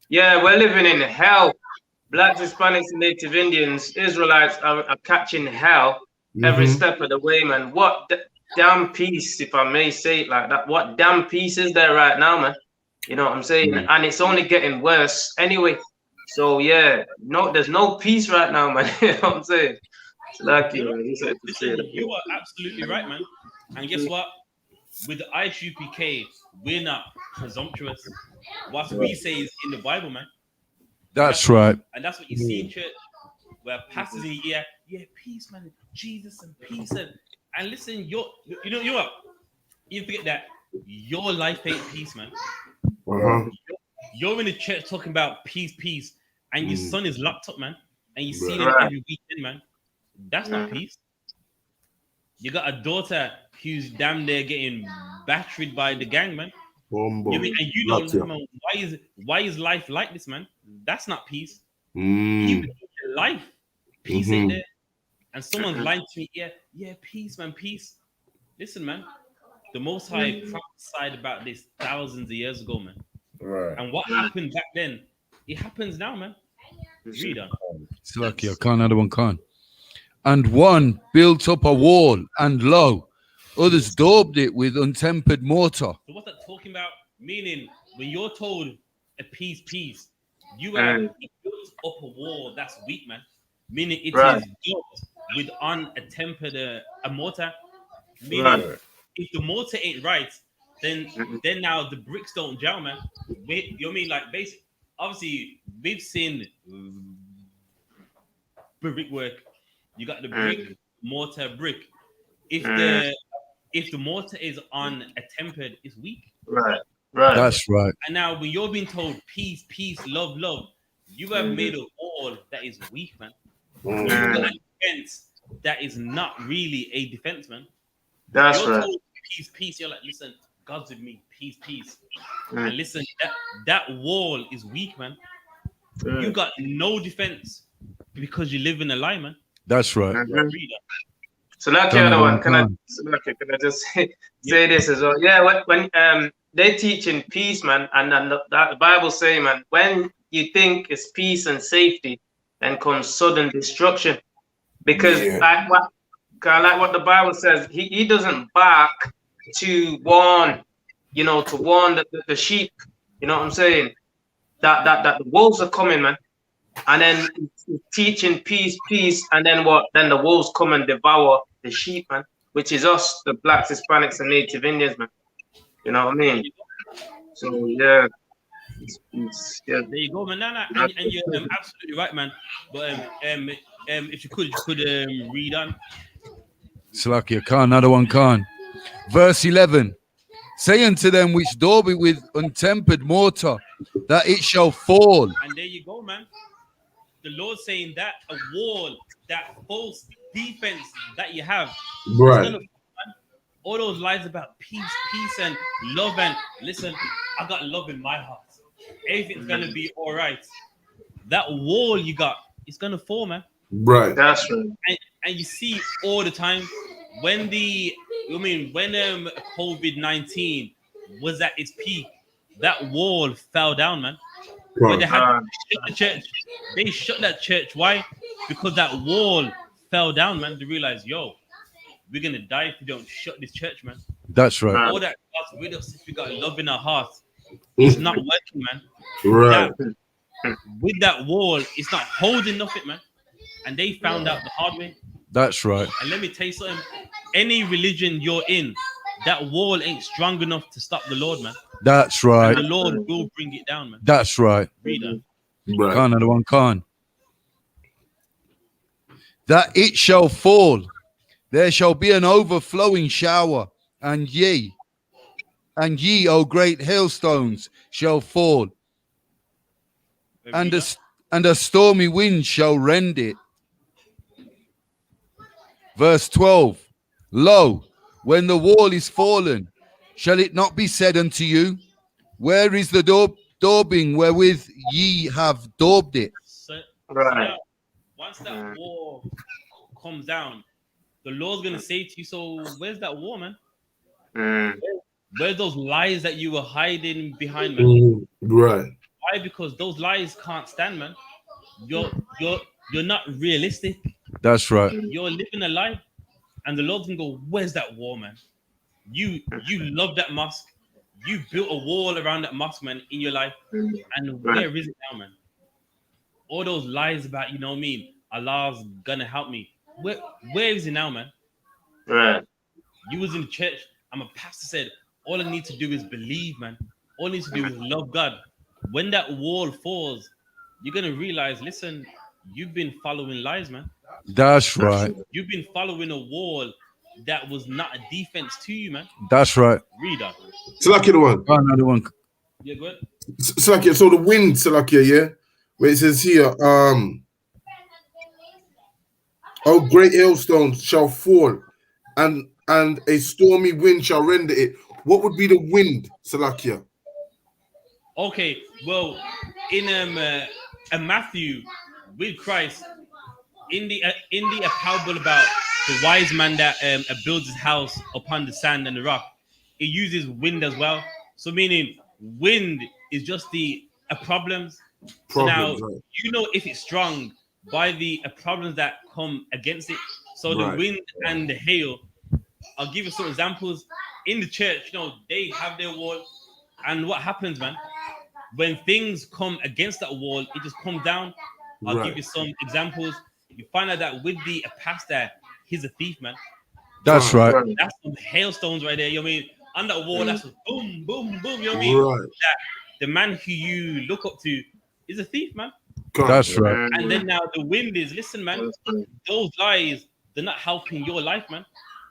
Yeah, we're living in hell. Blacks, Hispanics, and Native Indians, Israelites are catching hell every step of the way, man. What damn peace, if I may say it like that, what damn peace is there right now, man? You know what I'm saying? And it's only getting worse anyway. So, yeah, there's no peace right now, man. You know what I'm saying? It's lucky, man. You are absolutely right, man. And guess what? With the I.S.U.P.K, we're not presumptuous. What we say is in the Bible, man. That's right. And that's what you see in church, where pastors in the ear, yeah, peace, man, Jesus and peace. And listen, you forget that your life ain't peace, man. You're in the church talking about peace, and your son is locked up, man. And you see him every weekend, man. That's not peace. You got a daughter who's damn near getting battered by the gang, man. Bombo. You mean, and you don't know, man, why is life like this, man? That's not peace. Even in life, peace ain't there. And someone's lying to me, yeah, peace, man, peace. Listen, man, the Most High prophesied about this thousands of years ago, man. Right. And what happened back then, it happens now, man. Read on. It's lucky I can't. Another one can't. And one built up a wall, and lo, others daubed it with untempered mortar. So what's that talking about? Meaning, when you're told a peace, you have built up a wall that's weak, man. Meaning it is built with untempered a mortar. Meaning, if the mortar ain't right, then now the bricks don't gel, man. You know what I mean? Like, basically, obviously, we've seen brickwork. You got the brick, mortar, brick. If the mortar is untempered, it's weak. Right. That's right. And now when you're being told peace, love, you have made a wall that is weak, man. You've got a defense that is not really a defense, man. That's you're right. Told peace. You're like, listen, God's with me. Peace. And listen, that wall is weak, man. You got no defense because you live in a lie, man. That's right. So like the other one, can I just say this as well? Yeah, when they teaching peace, man, and then the Bible say, man, when you think it's peace and safety, then comes sudden destruction. Because like what the Bible says, he doesn't bark to warn, the sheep. You know what I'm saying? That the wolves are coming, man. And then teaching peace, and then what? Then the wolves come and devour the sheep, man, which is us, the blacks, Hispanics, and Native Indians, man. You know what I mean? So yeah, there you go, man. No, and you're absolutely right, man. But if you could read on. Slaki, I can't. Another one can't. Verse 11. Say unto them which daub it with untempered mortar, that it shall fall. And there you go, man. The Lord saying that a wall, that false defense that you have, right? All those lies about peace and love, and listen, I got love in my heart. Everything's gonna be all right. That wall you got, it's gonna fall, man. Right. That's right. And you see all the time when COVID-19 was at its peak, that wall fell down, man. When they had to shut the church, they shut that church. Why? Because that wall fell down, man. They realized, we're gonna die if we don't shut this church, man. That's right. All that God's with us, if we got love in our hearts, it's not working, man. Right. With that wall, it's not holding nothing, man. And they found out the hard way. That's right. And let me tell you something. Any religion you're in, that wall ain't strong enough to stop the Lord, man. That's right. And the Lord will bring it down, man. That's right. Read that. Right. Can't, another one can't. That it shall fall. There shall be an overflowing shower, and ye, O great hailstones, shall fall, and a stormy wind shall rend it. Verse 12. Lo, when the wall is fallen, shall it not be said unto you, where is the daubing wherewith ye have daubed it? Right. Once that wall comes down, the Lord's gonna say to you, so where's that wall, man? Where's those lies that you were hiding behind, man? Right. Why? Because those lies can't stand, man. You're not realistic. That's right. You're living a lie, and the Lord's gonna go, where's that wall, man? You love that mosque. You built a wall around that mosque, man, in your life, and where is it now, man? All those lies about, you know what I mean? Allah's gonna help me. Where is it now, man? Right. You was in the church. I'm a pastor said, all I need to do is believe, man. All I need to do is love God. When that wall falls, you're gonna realize, listen, you've been following lies, man. That's right. You've been following a wall that was not a defense to you, man. That's right. Read that. Salakia the one. Another one. Yeah, go ahead. Salakia, so the wind, Salakia, yeah? Where it says here, oh, great hailstones shall fall, and a stormy wind shall render it. What would be the wind, Salakia? Okay, well, in Matthew with Christ, in the parable about the wise man that builds his house upon the sand and the rock, it uses wind as well. So meaning wind is just the problems. So now Problems, right. you know if it's strong by the problems that come against it. So the Right. wind and the hail. I'll give you some examples. In the church, they have their wall, and what happens, man? When things come against that wall, it just comes down. I'll Right. give you some examples. You find out that with the pastor, he's a thief, man. That's right. That's some hailstones right there. You know what I mean? On that wall, that's just boom, boom, boom. You know what I mean? Right. That the man who you look up to is a thief, man. That's right. And then now the wind is, listen, man, those lies, they're not helping your life, man.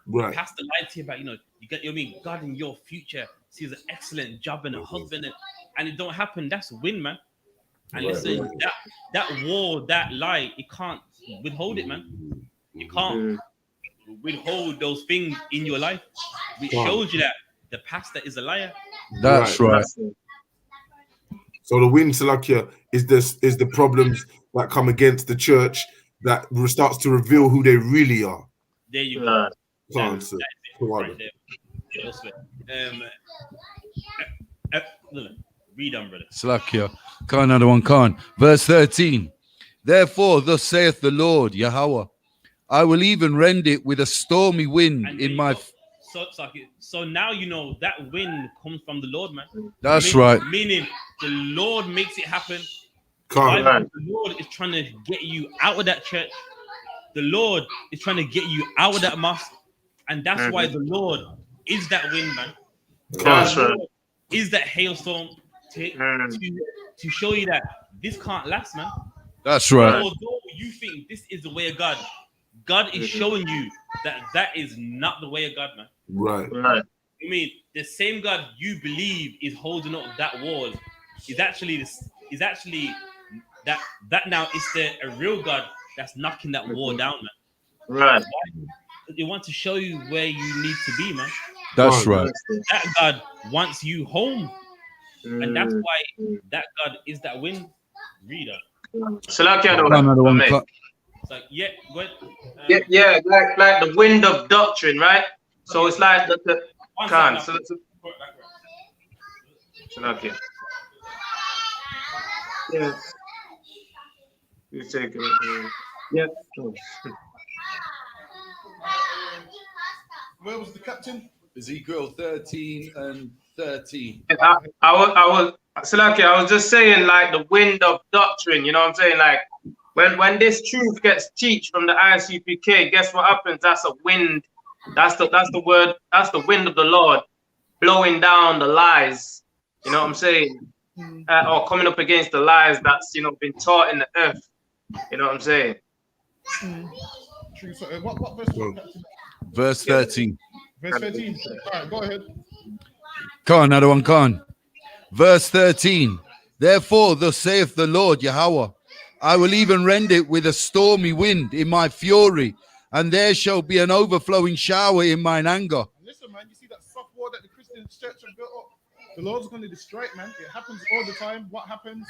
Right. Pastor lied to you about, you get, you know what I mean? God in your future sees an excellent job and a husband, and it don't happen. That's win, man. And listen, that war, that lie, it can't withhold it, man. You can't withhold those things in your life. Which shows you that the pastor is a liar. That's right. So the wind, Salakia, is the problems that come against the church that starts to reveal who they really are. There you go. Can't say. Right there. Elsewhere. Read on, brother. Slakia. Khan, another one, Khan. Verse 13. Therefore, thus saith the Lord, Yahweh, I will even rend it with a stormy wind in my... So now you know that wind comes from the Lord, man. That's right. Meaning the Lord makes it happen. Can't. The Lord is trying to get you out of that church. The Lord is trying to get you out of that mosque. And that's why the Lord is that wind, man. That's right. Is that hailstorm to show you that this can't last, man. That's right. Although you think this is the way of God, God is showing you that is not the way of God, man. Right. I mean, the same God you believe is holding up that wall is actually that now is a real God that's knocking that wall down, man. Right. They want to show you where you need to be, man. That's right. That God wants you home. And that's why that God is that wind reader. Another one. It's like, yeah, go ahead. Yeah, like the wind of doctrine, right? So it's like the can't. So okay. Yeah. You take it. Yeah. Where was the captain? Ezekiel 13 and 13. I was Salaki, I was just saying like the wind of doctrine, you know what I'm saying? Like when this truth gets teached from the I.S.U.P.K, guess what happens? That's a wind. That's the word, that's the wind of the Lord blowing down the lies, you know what I'm saying? Or coming up against the lies that's been taught in the earth. You know what I'm saying? True. So, what verse? Verse 13. Verse 13. All right, go ahead. Khan, another one, Khan. Verse 13. Therefore, thus saith the Lord Yahweh, I will even rend it with a stormy wind in my fury, and there shall be an overflowing shower in mine anger. And listen, man, you see that soft wall that the Christian church have built up? The Lord's going to destroy it, man. It happens all the time. What happens?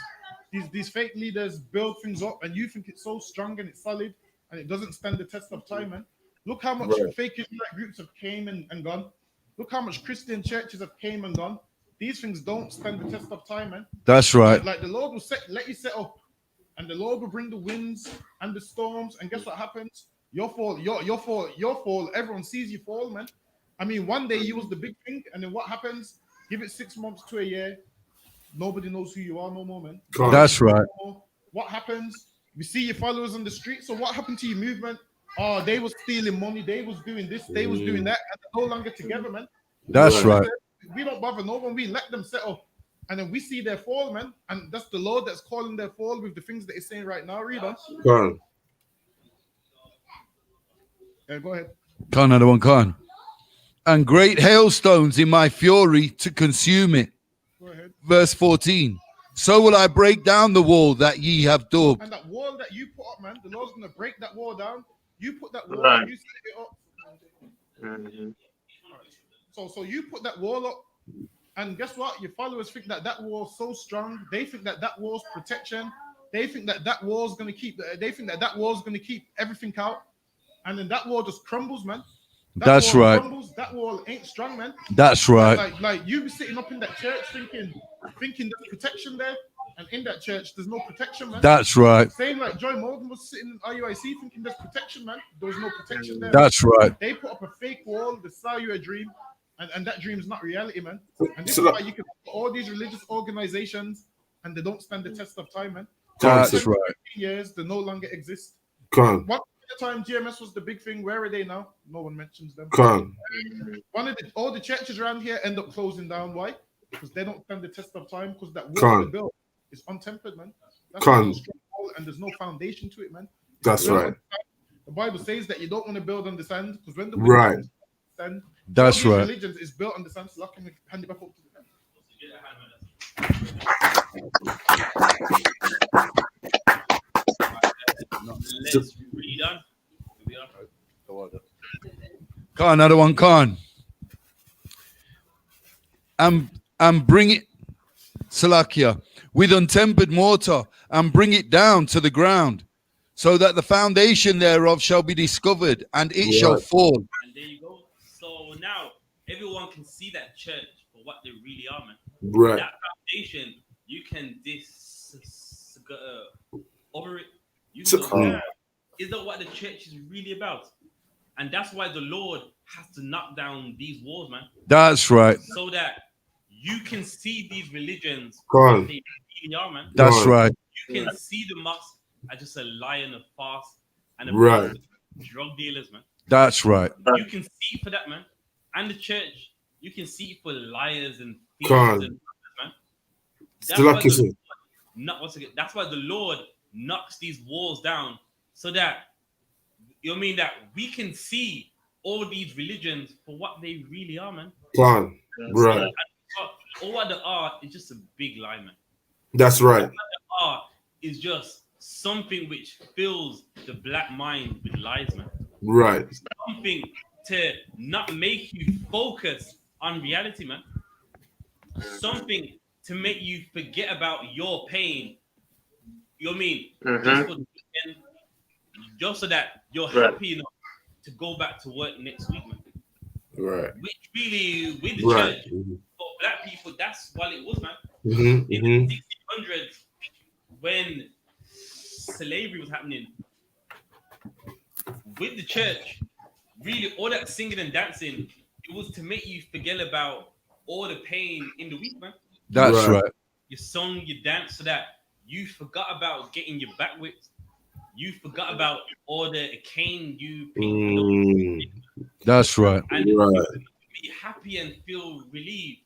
These fake leaders build things up, and you think it's so strong and it's solid, and it doesn't stand the test of time, man. Look how much fake Israelite groups have came and gone. Look how much Christian churches have came and gone. These things don't stand the test of time, man. That's right. Like the Lord will let you set up, and the Lord will bring the winds and the storms, and guess what happens? Your fall. Everyone sees you fall, man. I mean, one day you was the big thing, and then what happens? Give it 6 months to a year. Nobody knows who you are no more, man. That's right. What happens? We see your followers on the street. So what happened to your movement? Oh, they was stealing money. They was doing this. They was doing that. And they're no longer together, man. That's right. We don't bother no one. We let them settle. And then we see their fall, man. And that's the Lord that's calling their fall with the things that he's saying right now. Read on. Yeah, go ahead. Khan, another one, Khan. And great hailstones in my fury to consume it. Go ahead. Verse 14. So will I break down the wall that ye have daubed. And that wall that you put up, man, the Lord's going to break that wall down. You put that wall, you set it up. Mhm. So you put that wall up, and guess what? Your followers think that that wall's so strong. They think that that wall's protection. They think that that wall's gonna keep. They think that that wall's gonna keep everything out, and then that wall just crumbles, man. That That's wall right. crumbles. That wall ain't strong, man. That's right. Like you be sitting up in that church thinking there's protection there, and in that church there's no protection, man. That's right. Same like Joy Morgan was sitting in IUIC thinking there's protection, man. There was no protection there. That's right. They put up a fake wall to sell you a dream, and that dream is not reality, man. And this So is look- why you can put all these religious organizations and they don't stand the test of time, man. That's 10, right. 15 years, they no longer exist. Khan, One time GMS was the big thing. Where are they now? No one mentions them. Khan, All the churches around here end up closing down. Why? Because they don't stand the test of time. Because that wall Khan. they built is untempered, man. That's Khan. no strong wall, and there's no foundation to it, man. that's Built right. on sand. The Bible says that you don't want to build on the sand because when the Right. wind sand, That's all these right. religions is built on the sand. So I can hand it back up to the Let's read on. Here we are. Khan, another one, Khan. And bring it, Salakia, with untempered mortar, and bring it down to the ground, so that the foundation thereof shall be discovered, and it shall Right. fall. And there you go. So now everyone can see that church for what they really are, man. Right. That foundation, you can over it. You can go, "Damn, is that what the church is really about?" And that's why the Lord has to knock down these walls, man, That's right. so that you can see these religions Go on. what they really are, man. That's Right. right. You can see the mosque as just a lie and a farce and a Right. bunch of drug dealers, man. That's right. You can see for that, man. And the church, you can see for liars and thieves Go on. and man. Still like you say. Once again, that's why the Lord knocks these walls down so that you know what I mean, that we can see all these religions for what they really are, man. Khan, right. And all what they are is just a big lie, man. That's right. What they are is just something which fills the black mind with lies, man. Right. Something to not make you focus on reality, man. Something to make you forget about your pain. You know what I mean? Just for the weekend, just so that you're happy enough to go back to work next week, man. Right. Which really, with the Right. church, for black people, that's what it was, man. Mm-hmm. In Mm-hmm. the 1600s, when slavery was happening, with the church, really all that singing and dancing, it was to make you forget about all the pain in the week, man. That's Right. right. You sung, you danced, so that you forgot about getting your back whipped. You forgot about all the cane you picked, That's right. and you Right. could be happy and feel relieved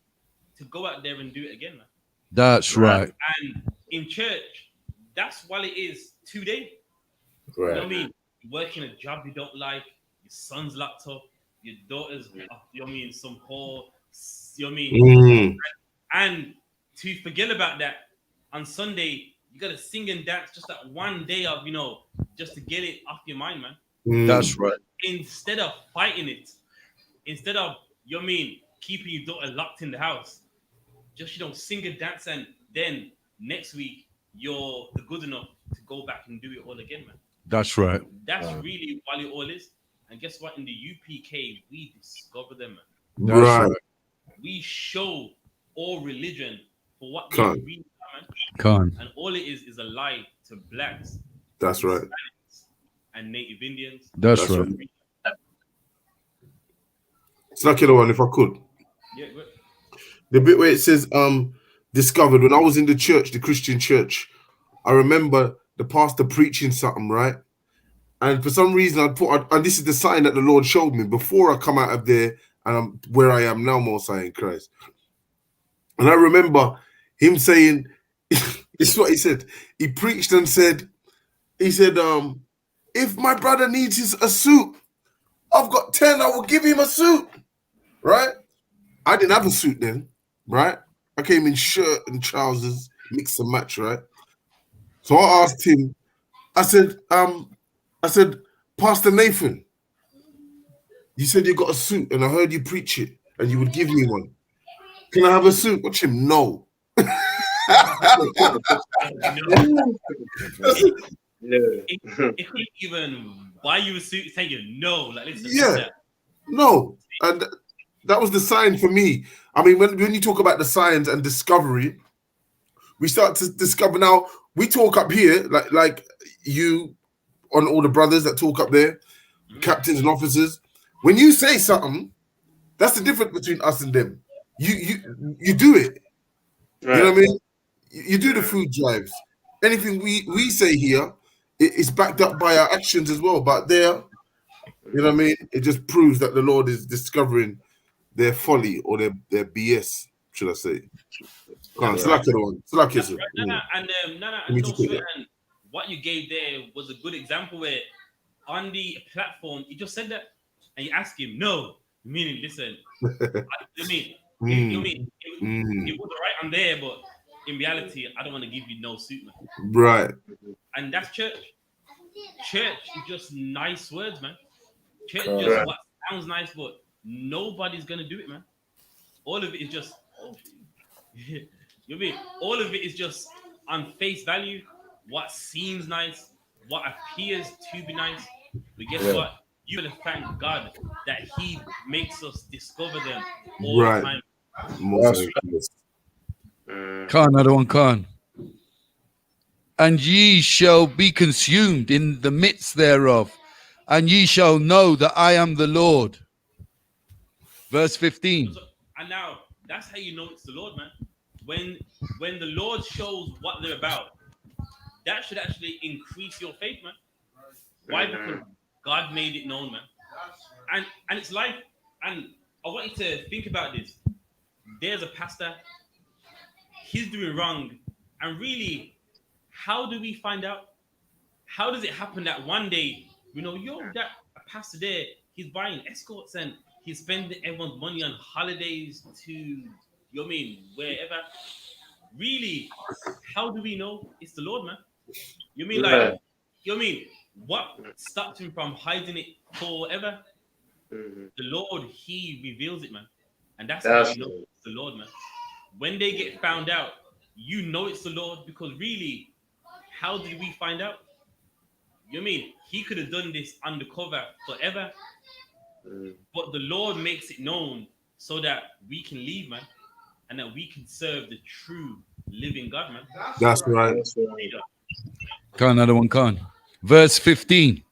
to go out there and do it again, man. That's right. And in church, that's what it is today. You know what I Right. mean? You're working a job you don't like, your son's locked up, your daughter's, you know what I mean, some whore, you know what I mean? Mm. And to forget about that, on Sunday, you gotta sing and dance just that one day of, just to get it off your mind, man. Mm. That's right. Instead of fighting it, instead of, you know what I mean, keeping your daughter locked in the house, just, sing and dance, and then next week, you're good enough to go back and do it all again, man. That's right. That's really what it all is. And guess what? In the UPK, we discover them, man. That's Right. right. We show all religion for what they Can't. really are, man. Khan. And all it is a lie to blacks, That's right. Hispanics, and Native Indians. That's That's right. It's like the one if I could. Yeah, but The bit where it says discovered, when I was in the church, the Christian church, I remember the pastor preaching something, right? And for some reason and this is the sign that the Lord showed me before I come out of there and I'm where I am now, Most High in Christ. And I remember him saying, this is what he said. He preached and said, if my brother needs a suit, I've got 10, I will give him a suit. Right? I didn't have a suit then, right? I came in shirt and trousers, mix and match, right? So I asked him, I said, Pastor Nathan, You said you got a suit, and I heard you preach it, and you would give me one. Can I have a suit? Watch him. No. It couldn't even buy you a suit saying you no. Like, listen, Yeah. No. And that was the sign for me. I mean, when you talk about the signs and discovery, we start to discover now. We talk up here, like you, on all the brothers that talk up there, captains and officers. When you say something, that's the difference between us and them. You do it. Right. You know what I mean? You do the food drives. Anything we say here, it's backed up by our actions as well. But there, you know what I mean? It just proves that the Lord is discovering their folly or their BS, should I say? Slack it on. Slack it. And no sweat. And what you gave there was a good example where on the platform, you just said that and you ask him, no, meaning, listen, it was right on there, but in reality, I don't want to give you no suit, man. Right. And that's church. Church is just nice words, man. Church is just what sounds nice, but nobody's gonna do it, man. All of it is just, you know what I mean? All of it is just on face value, what seems nice, what appears to be nice. But guess what? You gotta thank God that He makes us discover them all the time. Another one, Khan. And ye shall be consumed in the midst thereof, and ye shall know that I am the Lord. Verse 15. And now that's how you know it's the Lord, man. When the Lord shows what they're about, that should actually increase your faith, man. Why? Because God made it known, man. And it's like, and I want you to think about this. There's a pastor, he's doing wrong, and really, how do we find out? How does it happen that one day, that pastor there, he's buying escorts and he's spending everyone's money on holidays to, wherever? Really, how do we know it's the Lord, man? What stopped him from hiding it forever? The Lord, He reveals it, man. And that's how you know it's the Lord, man. When they get found out, you know it's the Lord, because really, how did we find out? He could have done this undercover forever, but the Lord makes it known so that we can leave, man, and that we can serve the true living God, man. That's right. Another one, Khan. Verse 15.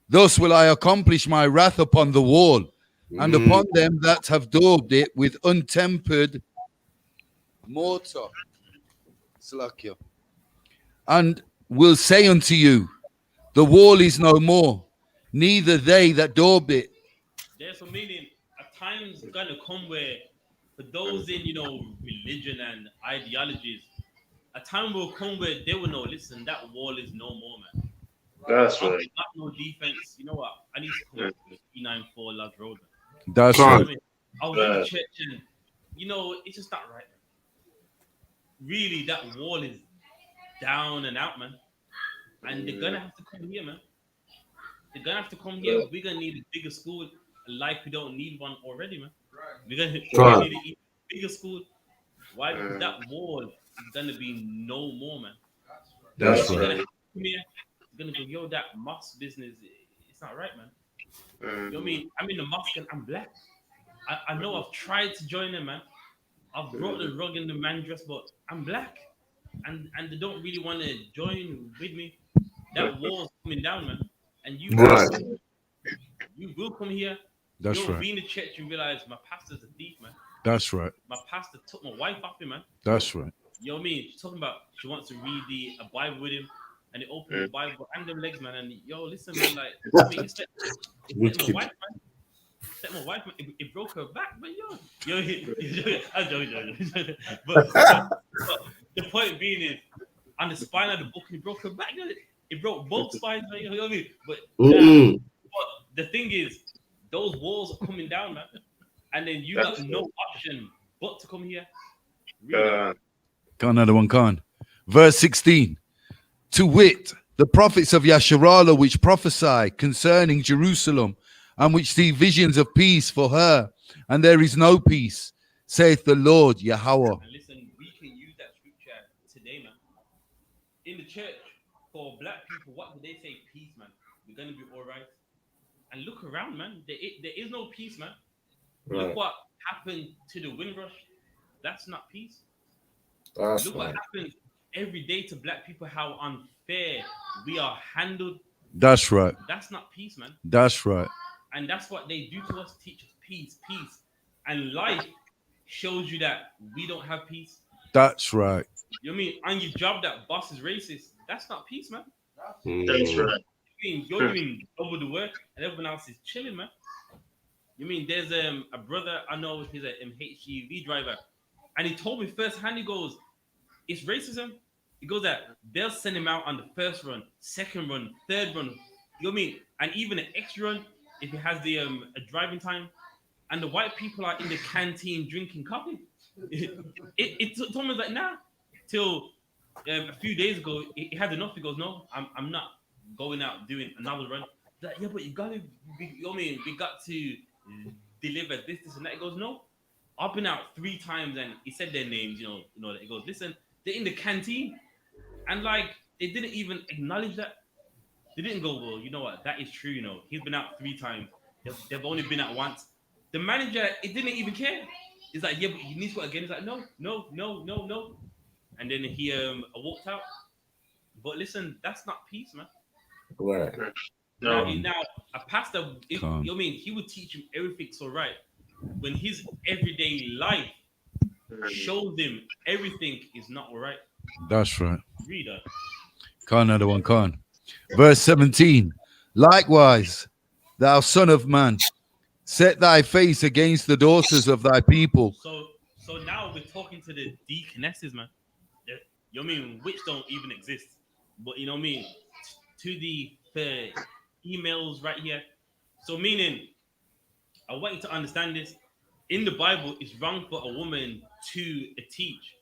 Thus will I accomplish my wrath upon the wall, and upon them that have daubed it with untempered mortar. Slakia. And will say unto you, the wall is no more, neither they that daubed it. There's a meaning. A time's gonna come where, for those in religion and ideologies, a time will come where they will know, listen, that wall is no more, man. That's right. Not no defense. You know what? I need to come to 394 Lodge Road, man. That's right. I was in the church and it's just not right, man. Really, that wall is down and out, man. And they're gonna have to come here, man. They're gonna have to come here. We're gonna need a bigger school, like we don't need one already, man. We're gonna need a bigger school. Why? Because that wall is gonna be no more, man. That's right. right. They're gonna go, that mosque business, it's not right, man. You know what I mean? I'm in the mosque and I'm black. I know I've tried to join them, man. I've brought the rug in the man dress, but I'm black. And they don't really want to join with me. That wall's coming down, man. And you will come here. That's You'll right. be in the church and realize my pastor's a thief, man. That's right. My pastor took my wife off him, man. That's right. You know what I mean? She's talking about she wants to read a Bible with him, and he opened the Bible and them legs, man. And listen, man, like, he set my wife, man. Set my wife, man. It broke her back, but I'm joking. But the point being is, on the spine of the book, he broke her back. It broke both spines, man. You know what I mean? But the thing is, those walls are coming down, man. And then you got no option but to come here. Really. Got another one, Khan. Verse 16. To wit, the prophets of Yasharallah which prophesy concerning Jerusalem and which see visions of peace for her, and there is no peace, saith the Lord Yahweh. And listen, we can use that scripture today, man. In the church, for black people, what do they say? Peace, man. We're gonna be all right. And look around, man. There is no peace, man. Right. Look what happened to the Windrush. That's not peace. That's Look right. what happens every day to black people, how unfair we are handled. That's right. That's not peace, man. That's right. And that's what they do to us, teach us peace, peace. And life shows you that we don't have peace. That's right. You know what I mean? On your job, that boss is racist. That's not peace, man. That's right. You're doing double the work and everyone else is chilling, man. You mean there's a brother I know, he's a HGV driver, and he told me firsthand, he goes, it's racism. He goes that they'll send him out on the first run, second run, third run. You know what I mean? And even an extra run if he has the a driving time. And the white people are in the canteen drinking coffee. It told me like nah. Till a few days ago, he had enough. He goes, no, I'm not going out doing another run. He's like, yeah, but you gotta, you know what I mean? We got to deliver this, and that. He goes, no, I've been out 3 times, and he said their names. You know. He goes, listen, they're in the canteen, and like they didn't even acknowledge that. They didn't go, well, you know what? That is true. You know, he's been out 3 times. They've only been out once. The manager, it didn't even care. He's like, yeah, but you need to go again. He's like, no. And then he walked out. But listen, that's not peace, man. Right. Now a pastor, you know what I mean? He would teach him everything so right. When his everyday life shows him everything is not all right. That's right. Read that. Another one, Khan. Verse 17. Likewise, thou son of man, set thy face against the daughters of thy people. So now we're talking to the deaconesses, man. You know what I mean? Which don't even exist. But you know what I mean? To the emails right here. So meaning, I want you to understand this. In the Bible, it's wrong for a woman to teach.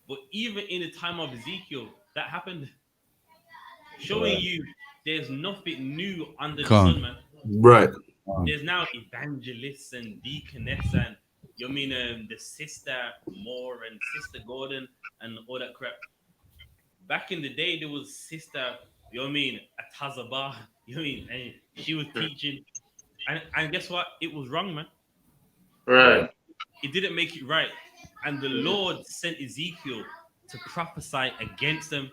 But even in the time of Ezekiel, that happened. Showing you there's nothing new under the sun, man. Right. There's now evangelists and deaconess and you mean the sister Moore and sister Gordon and all that crap. Back in the day, there was sister, you know what I mean, Atazaba, you know what I mean, and she was teaching, and guess what? It was wrong, man. Right. It didn't make it right, and the Lord sent Ezekiel to prophesy against them.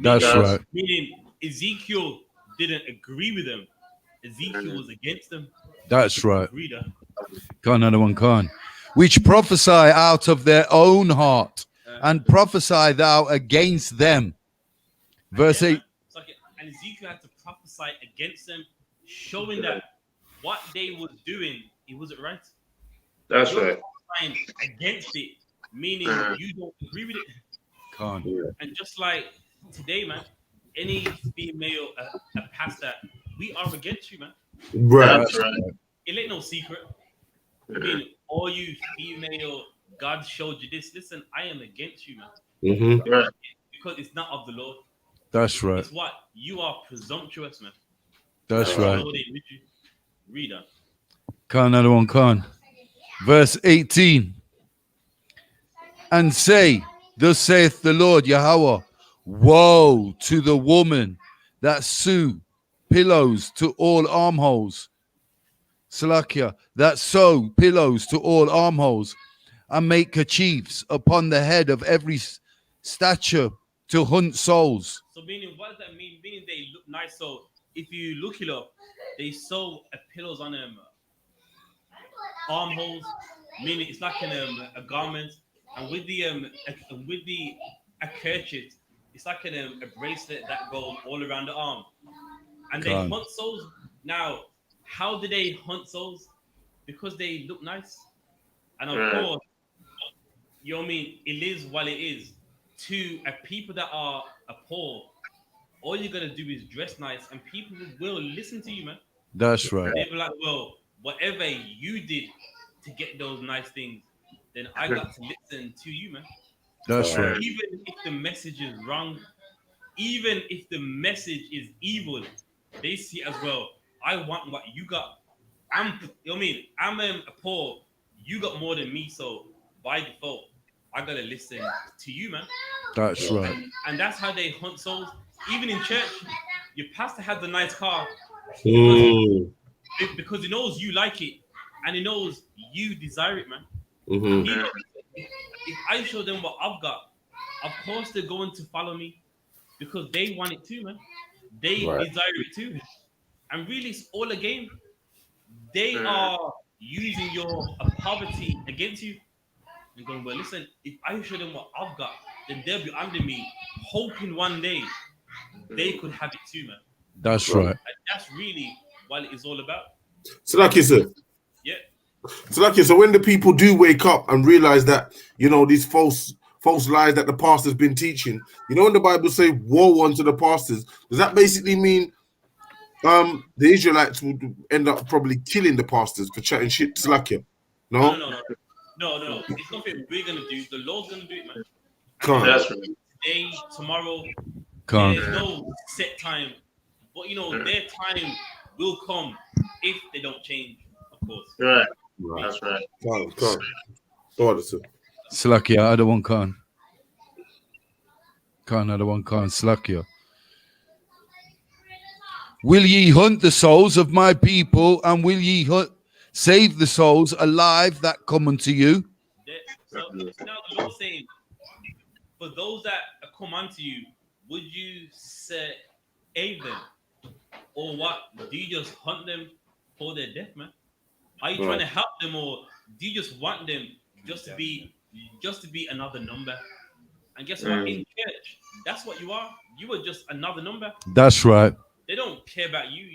That's right. Meaning Ezekiel didn't agree with them. Ezekiel was against them. That's right. Reader. Another one, Khan. Which prophesy out of their own heart, and prophesy thou against them. Verse 8. And Ezekiel had to prophesy against them, showing that what they was doing, it wasn't right. That's You're right. prophesying against it, meaning you don't agree with it. Khan. And just like today, man, any female a pastor, we are against you, man. Right. That's right. It ain't no secret. I mean, all you female, God showed you this. Listen, I am against you, man. Mm-hmm. Right. Because it's not of the Lord. That's right. It's what? You are presumptuous, man. That's right. Lord ain't with you. Read on. Khan, another one, Khan. Verse 18. And say, thus saith the Lord Yahweh, woe to the woman that sew pillows to all armholes. Salakia, that sew pillows to all armholes, and make kerchiefs upon the head of every stature to hunt souls. So meaning, what does that mean? Meaning they look nice. So if you look it up, they sew pillows on them armholes, meaning it's like a garment, and with the a kerchief, it's like a bracelet that goes all around the arm, and they hunt souls. Now, how do they hunt souls? Because they look nice, and of course, you know what I mean. It is what it is. To a people that are poor, all you gotta do is dress nice, and people will listen to you, man. That's right. They'll be like, well, whatever you did to get those nice things, then I got to listen to you, man. That's right. Even if the message is wrong, even if the message is evil, they see as well. I want what you got. You know what I mean? I'm poor. You got more than me, so by default, I gotta listen to you, man. That's right. And that's how they hunt souls. Even in church, your pastor has a nice car Mm. because he knows you like it and he knows you desire it, man. Mhm. He knows if I show them what I've got, of course they're going to follow me because they want it too, man. They Right. desire it too. And really, it's all a game. They are using your poverty against you and going, well, listen, if I show them what I've got, then they'll be under me, hoping one day they could have it too, man. That's right. And that's really what it is all about. So like you said, Yeah. so when the people do wake up and realize that, you know, these false lies that the pastor's been teaching, you know, when the Bible say woe unto the pastors, does that basically mean the Israelites would end up probably killing the pastors for chatting shit to Slakia? No? No. It's nothing we're gonna do. The Lord's gonna do it, man. Can't. That's right. Today, tomorrow, Can't. there's no set time. But you know, their time will come if they don't change, of course. Right. Right. That's right. Can't. Go on, sir. Slakia, other one can't. Can't, other one can't. Slakia. Will ye hunt the souls of my people, and will ye save the souls alive that come unto you? So now the Lord's saying, for those that come unto you, would you save them? Or what? Do you just hunt them for their death, man? Are you trying to help them, or do you just want them just to be another number? And guess what? In church, that's what you are. You are just another number. That's right. They don't care about you.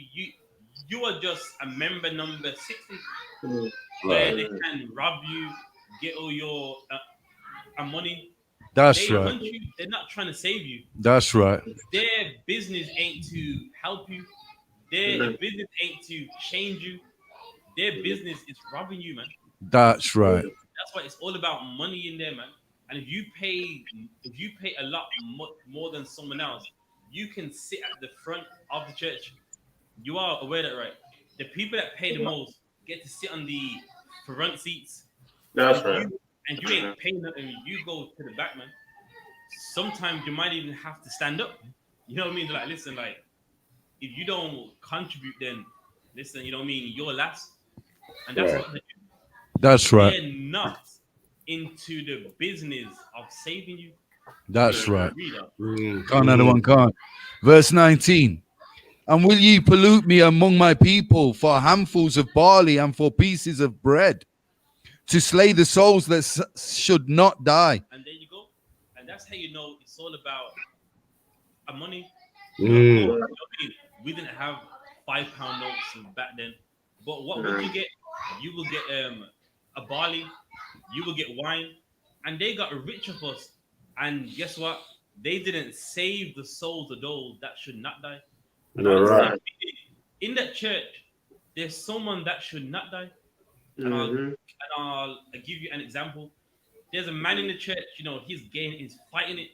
You are just a member number 60, where they can rob you, get all your money. That's They right. hunt you. They're not trying to save you. That's right. Their business ain't to help you. Their business ain't to change you. Their business is robbing you, man. That's right. That's why it's all about money in there, man. And if you pay a lot more than someone else, you can sit at the front of the church. You are aware that, right? The people that pay the most get to sit on the front seats. That's right. And you ain't paying nothing. You go to the back, man. Sometimes you might even have to stand up. You know what I mean? Like, listen, like, if you don't contribute, then listen, you know what I mean? You're last. And that's what they do. That's right. They're not into the business of saving you. That's right. Read Can't, another one can't. Verse 19. And will ye pollute me among my people for handfuls of barley and for pieces of bread, to slay the souls that should not die? And there you go. And that's how you know it's all about money. Mm. We didn't have £5 notes back then. But what would you get? You will get a barley, you will get wine, and they got rich of us. And guess what? They didn't save the souls of those that should not die. Right. In that church, there's someone that should not die. And I'll give you an example. There's a man in the church, you know, he's gay, he's fighting it.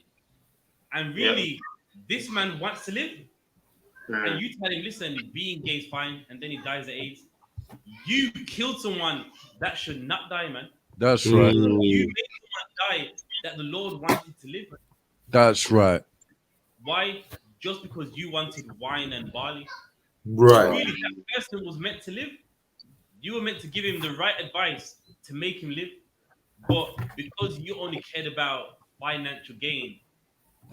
And really, this man wants to live. And you tell him, listen, being gay is fine, and then he dies of AIDS. You killed someone that should not die, man. That's right. You made someone die that the Lord wanted to live. That's right. Why? Just because you wanted wine and barley. Right. Really, that person was meant to live. You were meant to give him the right advice to make him live. But because you only cared about financial gain,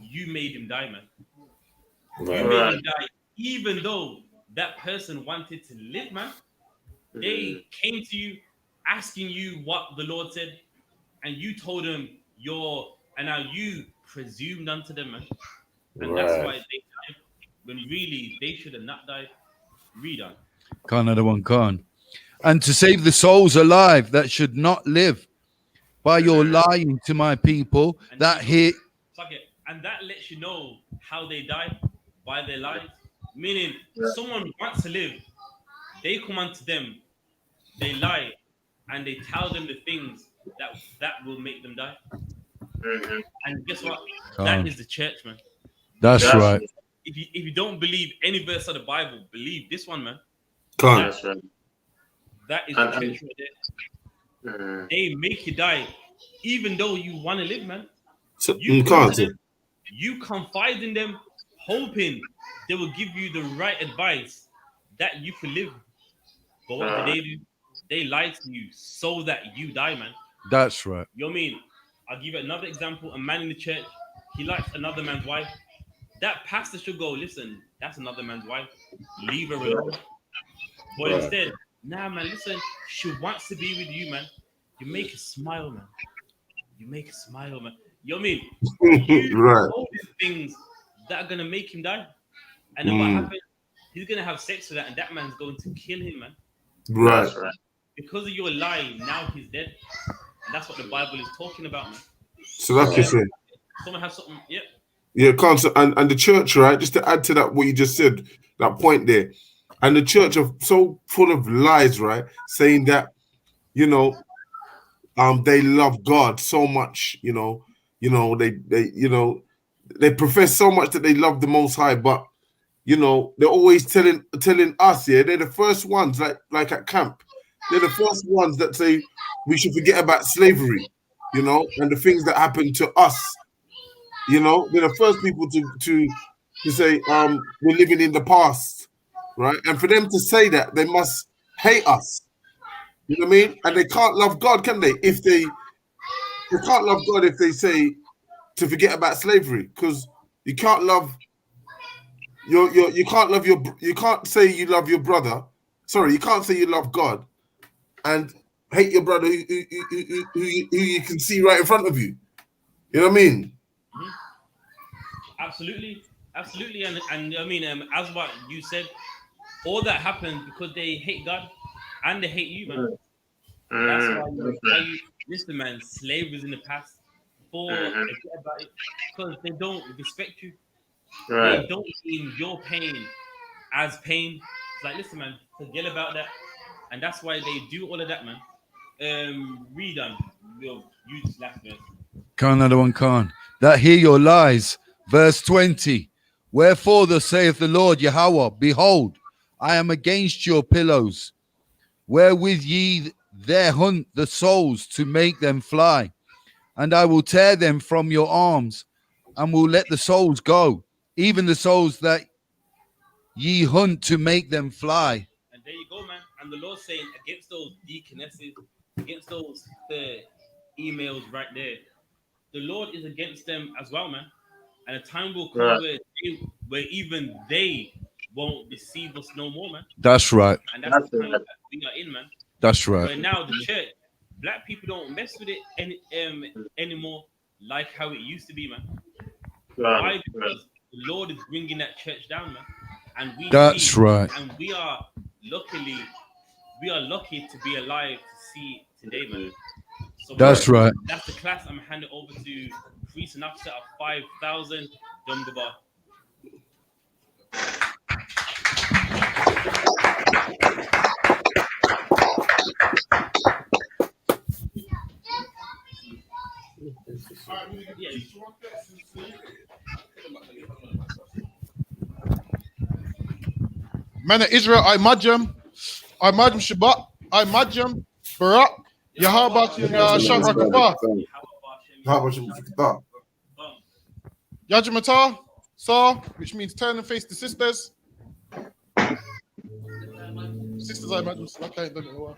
you made him die, man. Right. You made him die, even though that person wanted to live, man. They came to you asking you what the Lord said, and you told them and now you presumed unto them, man. And that's why they died, when really they should have not died. Read on. Can't, another one can't. And to save the souls alive that should not live by your lying to my people, And that hit. And that lets you know how they die, by their lives. Meaning, someone wants to live, they come unto them, they lie, and they tell them the things that will make them die. And guess what? That is the church, man. That's right. If you don't believe any verse of the Bible, believe this one, man. Can't. That's right. That is the church right there. They make you die, even though you want to live, man. So, You can't come to say. them, you confide in them, hoping they will give you the right advice that you could live. But what do? They lie to you so that you die, man. That's right. You know what I mean? I'll give you another example. A man in the church, he likes another man's wife. That pastor should go, listen, that's another man's wife. Leave her alone. But instead, nah, man, listen, she wants to be with you, man. You make her smile, man. You make her smile, man. You know what I mean? You Right. all these things that are going to make him die. And then what happens? He's going to have sex with that, and that man's going to kill him, man. Right. Because of your lie, now he's dead. And that's what the Bible is talking about, man. So like you say. Someone has something, yeah. Yeah, can't. And the church, right? Just to add to that, what you just said, that point there, and the church are so full of lies, right? Saying that, you know, they love God so much, they profess so much that they love the Most High, but they're always telling us, yeah, they're the first ones, like at camp, they're the first ones that say we should forget about slavery, and the things that happened to us. They're the first people to say we're living in the past, right? And for them to say that, they must hate us. You know what I mean? And they can't love God, can they? If they can't love God if they say to forget about slavery, because you can't love you can't say you love your brother. Sorry, you can't say you love God and hate your brother who you can see right in front of you. You know what I mean? Absolutely, and I mean, as what you said, all that happened because they hate God and they hate you, man. That's why you tell you, listen, man, slavery is in the past. Forget about it, because they don't respect you. They don't see your pain as pain. It's like, listen, man, forget about that, and that's why they do all of that, man. Read on. You just last verse. Can't another one, can't. That hear your lies. Verse 20. Wherefore thus saith the Lord Yahweh, behold, I am against your pillows, wherewith ye there hunt the souls to make them fly. And I will tear them from your arms, and will let the souls go, even the souls that ye hunt to make them fly. And there you go, man. And the Lord's saying against those deaconesses, against those emails right there, the Lord is against them as well, man. And a time will come where even they won't deceive us no more, man. That's right. And that's the time that we are in, man. That's right. Where now the church, black people don't mess with it anymore like how it used to be, man. Why? Because the Lord is bringing that church down, man. And that's right. And we are lucky to be alive to see it today, man. So that's right. That's the class. I'm handing over to Priest and Officer of 5,000 Dumgabar. Man of Israel, I-M-A-J-M Shabbat, I-M-A-J-M Barak, Yahweh Shah Yajimata, Saw, which means turn and face the sisters. Sisters, I imagine. Like I ain't done it in a while.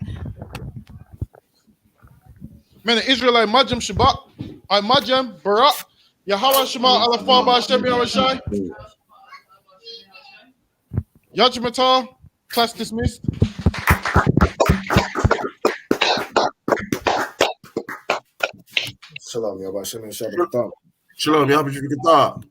Men of Israel, I-M-A-J-M Shabbat, I-M-A-J-M Barak, Yahweh Shema Alafaba Hashem Yahushai. Yajimata, class dismissed. Shalom, Yahweh Shem Shabbat. Shalom, Yahweh Shem Shabbat.